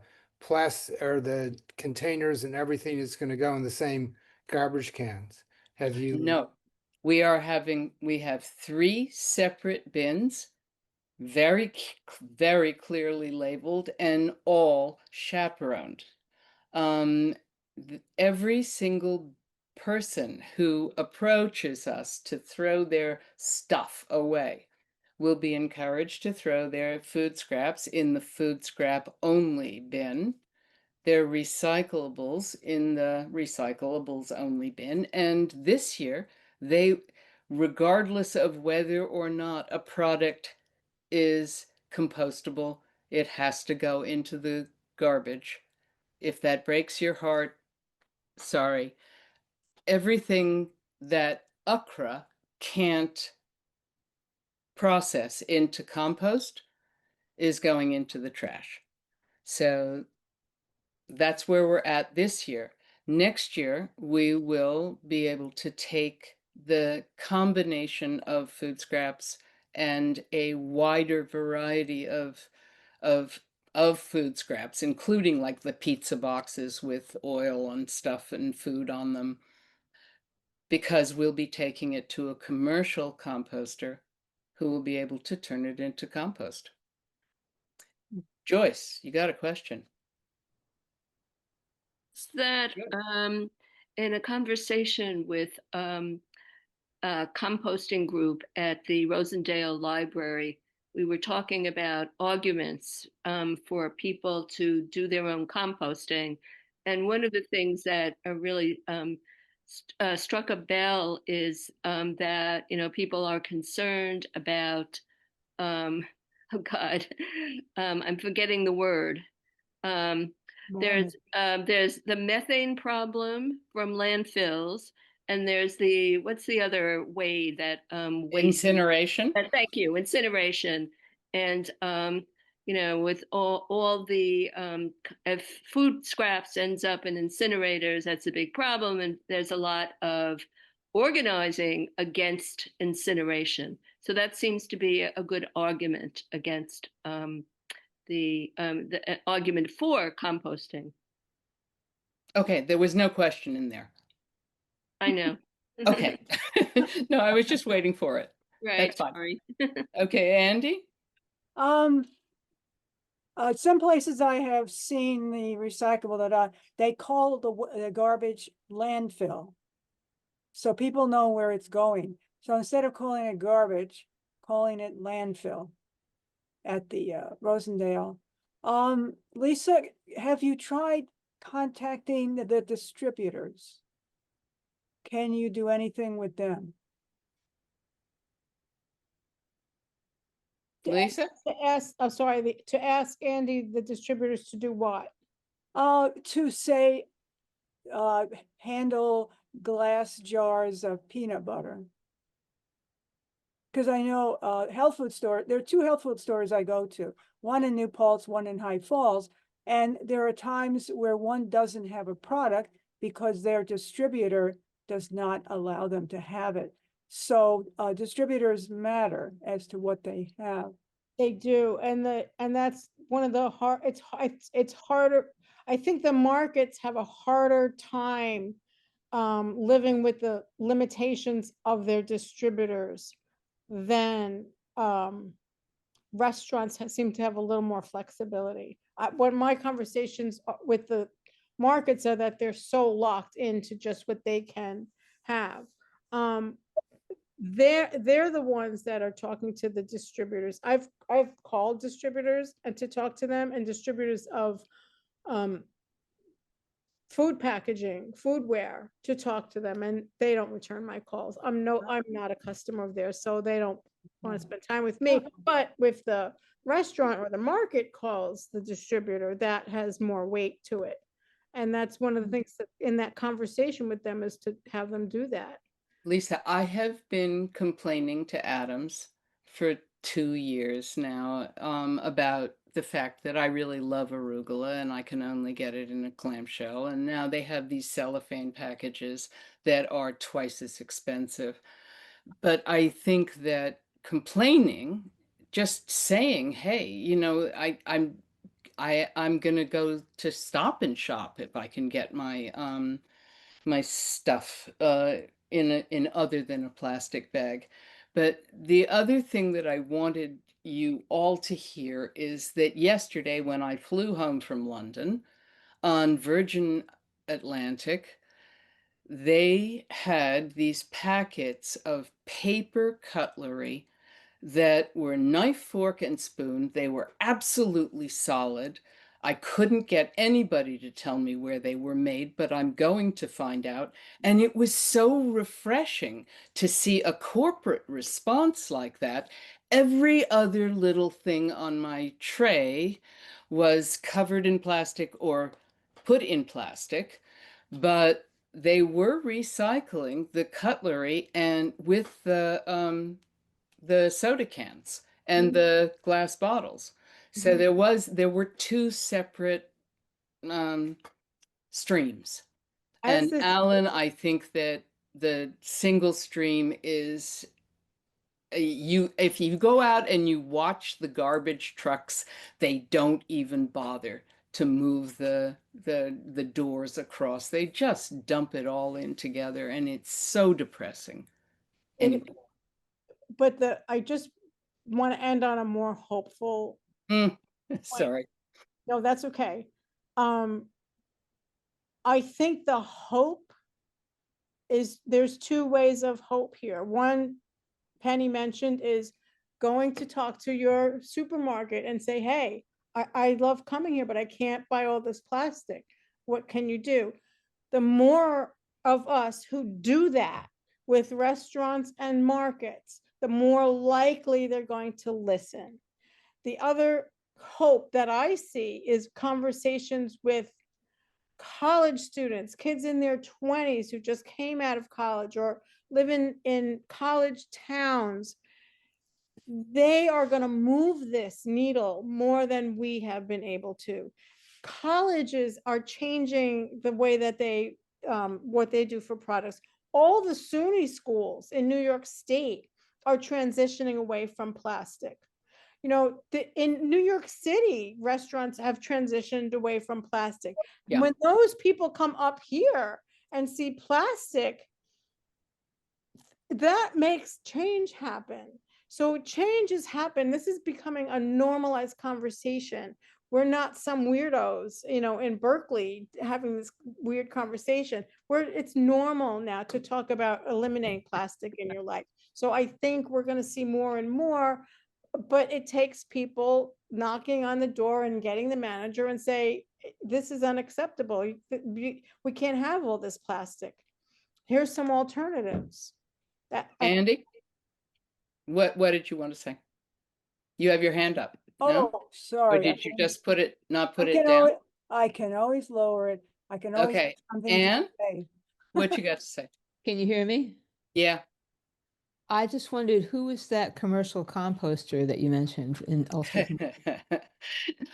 or the containers and everything is going to go in the same garbage cans. Have you? No, we have 3 separate bins, very clearly labeled and all chaperoned. Every single person who approaches us to throw their stuff away will be encouraged to throw their food scraps in the food scrap only bin, their recyclables in the recyclables only bin. And this year, regardless of whether or not a product is compostable, it has to go into the garbage. If that breaks your heart, sorry. Everything that UCRA can't process into compost is going into the trash. So that's where we're at this year. Next year, we will be able to take the combination of food scraps and a wider variety of food scraps, including like the pizza boxes with oil and stuff and food on them, because we'll be taking it to a commercial composter who will be able to turn it into compost. Joyce, you got a question? That Good. in a conversation with a composting group at the Rosendale Library, we were talking about arguments for people to do their own composting. And one of the things that really struck a bell is that, people are concerned about, oh God, I'm forgetting the word. There's the methane problem from landfills, and there's what's the other way that waste? Incineration. Thank you, incineration, and with all the if food scraps ends up in incinerators, that's a big problem, and there's a lot of organizing against incineration. So that seems to be a good argument against the argument for composting. Okay, there was no question in there. I know. Okay. No, I was just waiting for it. Right. That's fine. Sorry. Okay, Andy? Some places I have seen the recyclable that they call the garbage landfill. So people know where it's going. So instead of calling it garbage, calling it landfill at the Rosendale. Lisa, have you tried contacting the distributors? Can you do anything with them? Lisa? To ask Andy, the distributors, to do what? To say, handle glass jars of peanut butter. Because I know health food store, there are 2 health food stores I go to, one in New Paltz, one in High Falls. And there are times where one doesn't have a product because their distributor does not allow them to have it. So distributors matter as to what they have. They do, and that's one of the it's harder. I think the markets have a harder time living with the limitations of their distributors than restaurants seem to have a little more flexibility. What my conversations with the markets are that they're so locked into just what they can have. They're the ones that are talking to the distributors. I've called distributors and to talk to them, and distributors of food packaging, foodware, to talk to them, and they don't return my calls. I'm not a customer of theirs, so they don't want to spend time with me. But with the restaurant or the market calls the distributor, that has more weight to it. And that's one of the things that in that conversation with them is to have them do that. Lisa, I have been complaining to Adams for 2 years now about the fact that I really love arugula and I can only get it in a clamshell. And now they have these cellophane packages that are twice as expensive. But I think that complaining, just saying, hey, I'm gonna go to Stop and Shop if I can get my stuff in other than a plastic bag. But the other thing that I wanted you all to hear is that yesterday when I flew home from London on Virgin Atlantic, they had these packets of paper cutlery that were knife, fork, and spoon. They were absolutely solid. I couldn't get anybody to tell me where they were made, but I'm going to find out. And it was so refreshing to see a corporate response like that. Every other little thing on my tray was covered in plastic or put in plastic, but they were recycling the cutlery and with the soda cans and the glass bottles. So there were two separate streams. As And this, Alan, I think that the single stream is if you go out and you watch the garbage trucks, they don't even bother to move the doors across. They just dump it all in together, and it's so depressing. Anyway. but I just want to end on a more hopeful. Sorry. No, that's okay. I think the hope is there's two ways of hope here. One, Penny mentioned, is going to talk to your supermarket and say, hey, I love coming here, but I can't buy all this plastic. What can you do? The more of us who do that with restaurants and markets, the more likely they're going to listen. The other hope that I see is conversations with college students, kids in their 20s who just came out of college or living in college towns. They are going to move this needle more than we have been able to. Colleges are changing the way that they what they do for products. All the SUNY schools in New York State are transitioning away from plastic. In New York City, restaurants have transitioned away from plastic. Yeah. When those people come up here and see plastic, that makes change happen. So change has happened. This is becoming a normalized conversation. We're not some weirdos, in Berkeley having this weird conversation where it's normal now to talk about eliminating plastic in your life. So I think we're going to see more and more, but it takes people knocking on the door and getting the manager and say, this is unacceptable. We can't have all this plastic. Here's some alternatives. Andy, what did you want to say? You have your hand up. No? Oh, sorry. Or did you just not put I it can down? I can always lower it. I can always Okay. have something Anne, to say. what you got to say? Can you hear me? Yeah. I just wondered who is that commercial composter that you mentioned in Ulster?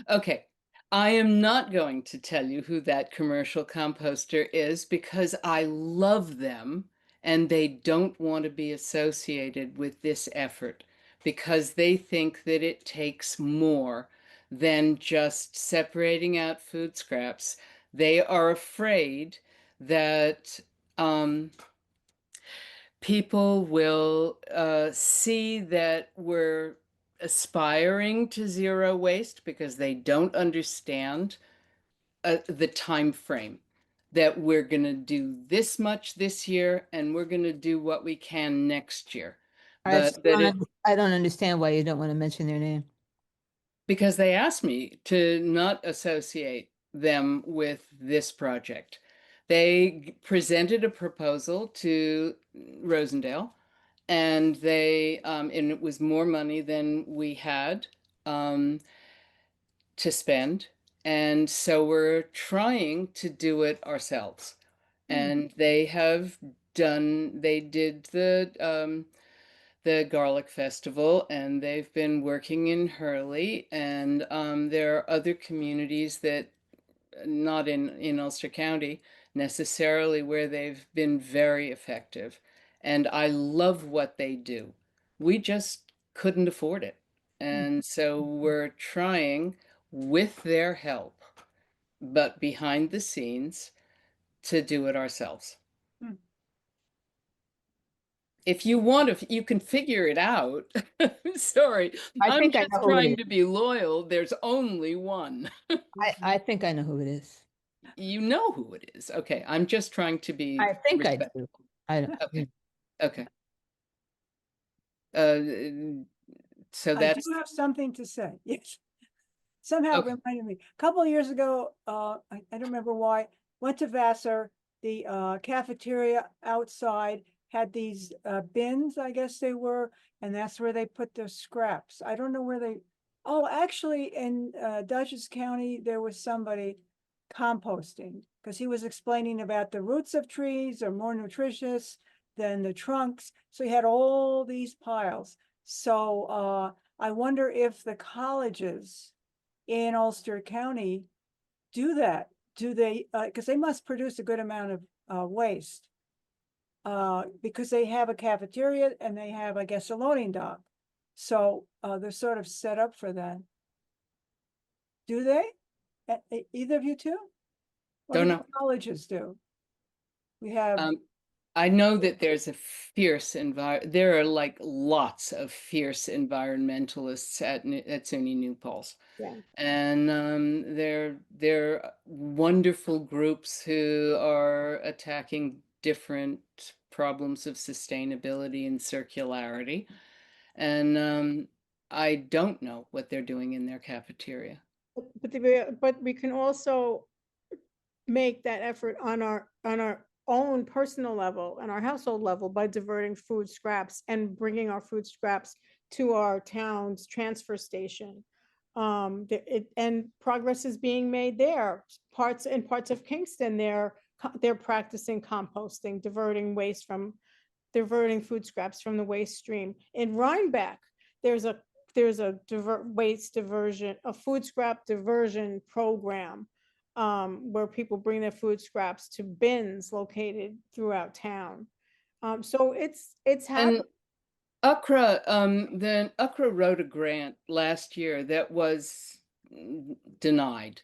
Okay. I am not going to tell you who that commercial composter is because I love them and they don't want to be associated with this effort because they think that it takes more than just separating out food scraps. They are afraid that people will see that we're aspiring to zero waste because they don't understand the time frame that we're going to do this much this year and we're going to do what we can next year. But I don't understand why you don't want to mention their name. Because they asked me to not associate them with this project. They presented a proposal to Rosendale and and it was more money than we had to spend. And so we're trying to do it ourselves. And they did the Garlic Festival, and they've been working in Hurley, and there are other communities that not in Ulster County necessarily where they've been very effective. And I love what they do. We just couldn't afford it. And so we're trying with their help, but behind the scenes, to do it ourselves. Hmm. If you want to, you can figure it out. Sorry, I I'm think I just know who it trying is. to be loyal. There's only one. I think I know who it is. You know who it is. Okay, I'm just trying to be I think I respectful. do. I don't. Okay, okay. So I do that's have something to say, yes. Somehow it okay. reminded me, a couple of years ago, I don't remember why, went to Vassar, the cafeteria outside had these bins, I guess they were, and that's where they put their scraps. I don't know where they, oh, actually in Dutchess County, there was somebody composting, because he was explaining about the roots of trees are more nutritious than the trunks. So he had all these piles. So I wonder if the colleges in Ulster County do that? Do they, because they must produce a good amount of waste. Because they have a cafeteria and they have, I guess, a loading dock. So they're sort of set up for that. Do they? Either of you two? What do Don't the know. colleges do? We have, I know that there's a fierce there are like lots of fierce environmentalists at SUNY New Paltz. Yeah. And they're wonderful groups who are attacking different problems of sustainability and circularity. And I don't know what they're doing in their cafeteria. But we can also make that effort on our own personal level and our household level by diverting food scraps and bringing our food scraps to our town's transfer station. And progress is being made there. Parts of Kingston, they're practicing composting, diverting food scraps from the waste stream. In Rhinebeck, there's a food scrap diversion program, where people bring their food scraps to bins located throughout town. So it's happening. And Accra wrote a grant last year that was denied,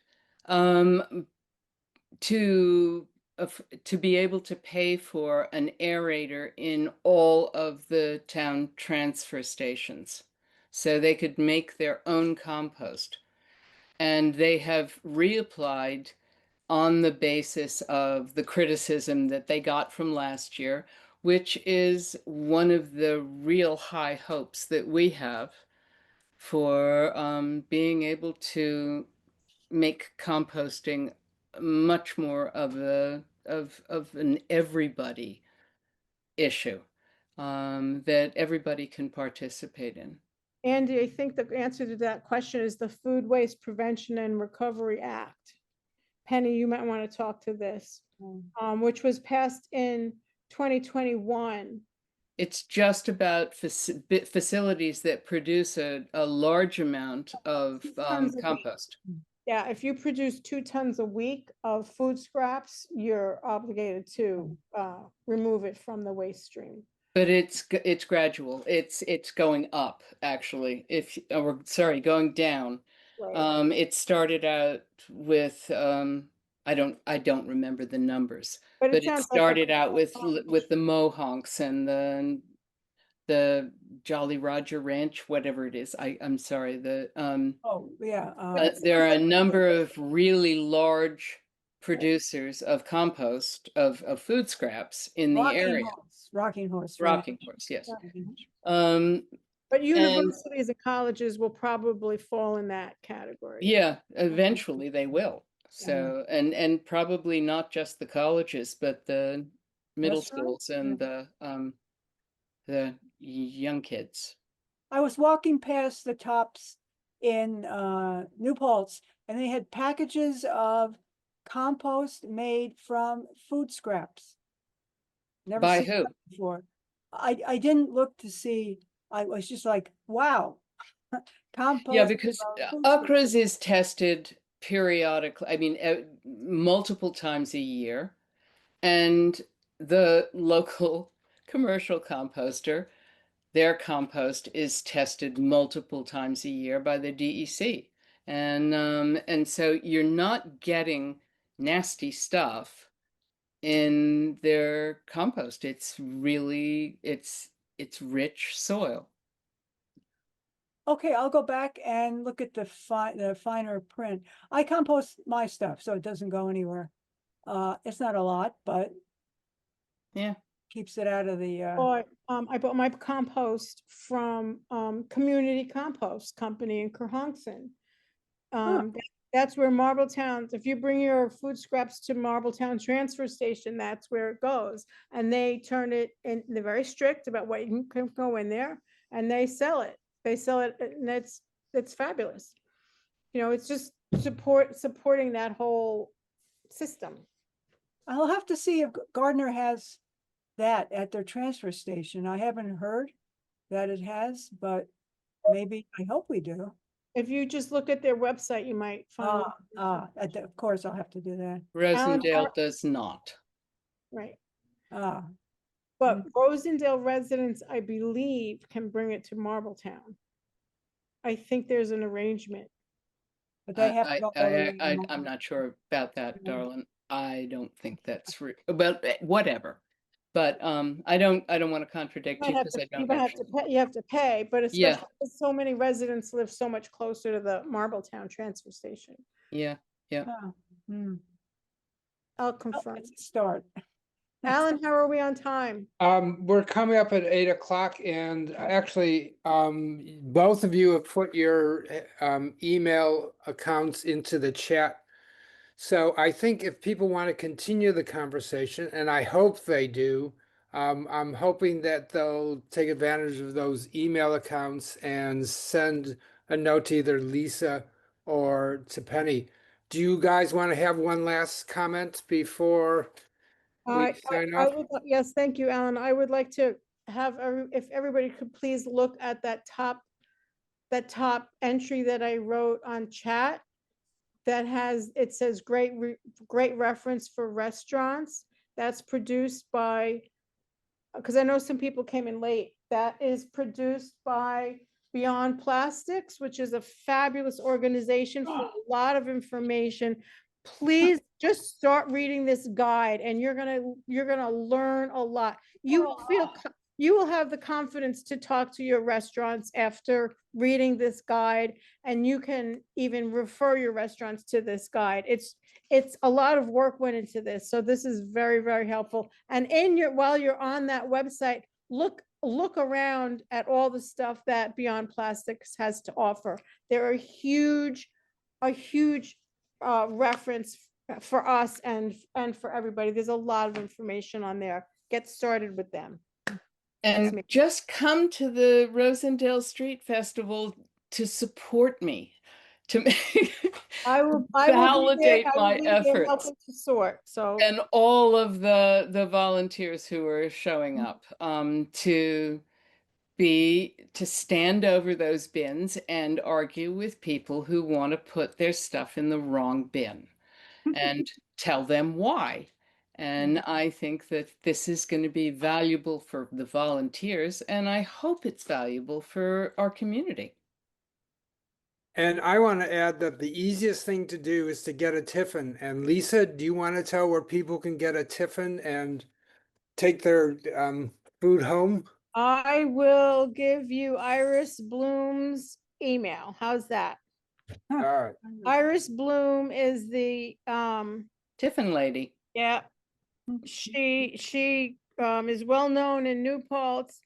to to be able to pay for an aerator in all of the town transfer stations so they could make their own compost. And they have reapplied on the basis of the criticism that they got from last year, which is one of the real high hopes that we have for being able to make composting much more of an everybody issue, that everybody can participate in. Andy, I think the answer to that question is the Food Waste Prevention and Recovery Act. Penny, you might want to talk to this, which was passed in 2021. It's just about facilities that produce a large amount of compost. Yeah, if you produce 2 tons a week of food scraps, you're obligated to remove it from the waste stream. But it's gradual. It's going up, actually. Going down. Right. It started out with I don't remember the numbers, But but it it sounds like started out with the Mohonks and the Jolly Roger Ranch, whatever it is. I'm sorry. oh, yeah. There are a number of really large producers of compost of food scraps in the area. Rocking Horse. Rocking Horse, yes. Rocking Horse. But And universities and colleges will probably fall in that category. yeah, eventually they will. So, and probably not just the colleges, but the middle Restaurants? schools and the young kids. I was walking past the Tops in New Paltz, and they had packages of compost made from food scraps. Never By seen who? that before. I didn't look to see, I was just like, wow. Compost. Yeah, because food Ukras is tested periodically, I mean, multiple times a year. And the local commercial composter, their compost is tested multiple times a year by the DEC. And so you're not getting nasty stuff in their compost. It's really, it's rich soil. Okay, I'll go back and look at the finer print. I compost my stuff, so it doesn't go anywhere. It's not a lot, but Yeah. keeps it out of the, I bought my compost from Community Compost Company in Cohonson. That's where Marbletown, if you bring your food scraps to Marbletown transfer station, that's where it goes. And they turn it in, they're very strict about what you can go in there, and they sell it. They sell it, and it's fabulous. You know, it's just supporting that whole system. I'll have to see if Gardiner has that at their transfer station. I haven't heard that it has, but maybe, I hope we do. If you just look at their website, you might find. Of course, I'll have to do that. Rosendale does not. Right. Ah, But Rosendale residents, I believe, can bring it to Marbletown. I think there's an arrangement. but they have to go all the way to I'm Marble. not sure about that, Yeah. darling. I don't think that's real. Well, whatever. But I don't want to contradict you because I don't actually. You have to pay, but Yeah. especially because so many residents live so much closer to the Marbletown transfer station. Yeah. Oh, I'll oh, confirm. it's a start. Alan, how are we on time? We're coming up at 8 o'clock, and actually, both of you have put your email accounts into the chat. So I think if people want to continue the conversation, and I hope they do, I'm hoping that they'll take advantage of those email accounts and send a note to either Lisa or to Penny. Do you guys want to have one last comment before we sign off? Yes, thank you, Alan. I would like to have, if everybody could please look at that top entry that I wrote on chat. That has, it says great reference for restaurants. That's produced by, because I know some people came in late. That is produced by Beyond Plastics, which is a fabulous organization for a lot of information. Please just start reading this guide, and you're gonna learn a lot. You will have the confidence to talk to your restaurants after reading this guide, and you can even refer your restaurants to this guide. It's a lot of work went into this, so this is very, very helpful. And while you're on that website, look around at all the stuff that Beyond Plastics has to offer. They're a huge reference for us and for everybody. There's a lot of information on there. Get started with them. And just come to the Rosendale Street Festival to support me, to validate my efforts. To sort, so. And all of the volunteers who are showing up to stand over those bins and argue with people who want to put their stuff in the wrong bin and tell them why. And I think that this is going to be valuable for the volunteers, and I hope it's valuable for our community. And I want to add that the easiest thing to do is to get a tiffin. And Lisa, do you want to tell where people can get a tiffin and take their food home? I will give you Iris Bloom's email. How's that? All right. Iris Bloom is the Tiffin lady. yeah. She is well known in New Paltz.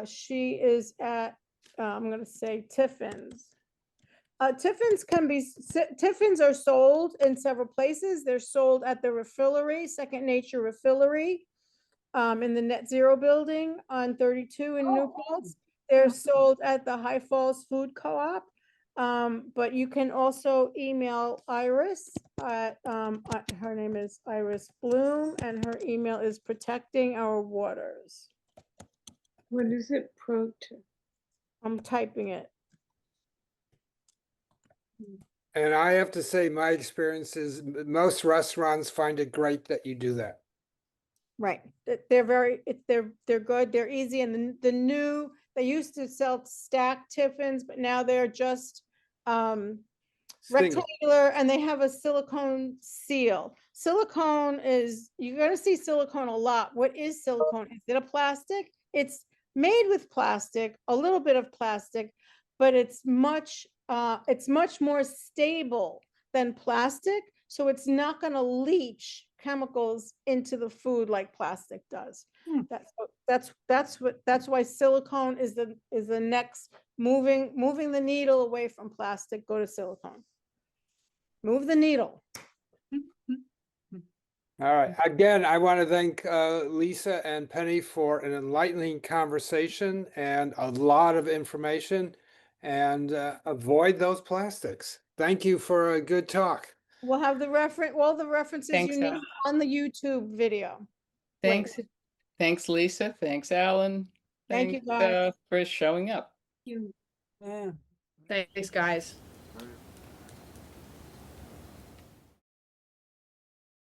She is at I'm gonna say Tiffin's. Tiffins are sold in several places. They're sold at the Refillery, Second Nature Refillery, in the Net Zero building on 32 in New Paltz. They're sold at the High Falls Food Co-op. But you can also email Iris at, her name is Iris Bloom, and her email is protectingourwaters. What is it? I'm typing it. And I have to say, my experience is most restaurants find it great that you do that. Right, they're very, they're good, they're easy, and the new, they used to sell stacked tiffins, but now they're just Single. rectangular, and they have a silicone seal. Silicone is, you're gonna see silicone a lot. What is silicone? Is it a plastic? It's made with plastic, a little bit of plastic, but it's much more stable than plastic, so it's not gonna leach chemicals into the food like plastic does. That's why silicone is the next, moving the needle away from plastic, go to silicone. Move the needle. All right. Again, I want to thank Lisa and Penny for an enlightening conversation and a lot of information, and avoid those plastics. Thank you for a good talk. We'll have all the references Thanks, you need Al. on the YouTube video. Thanks. Thanks, Lisa. Thanks, Alan. Thank you, Thanks, guys. for showing up. Yeah. Thanks, guys.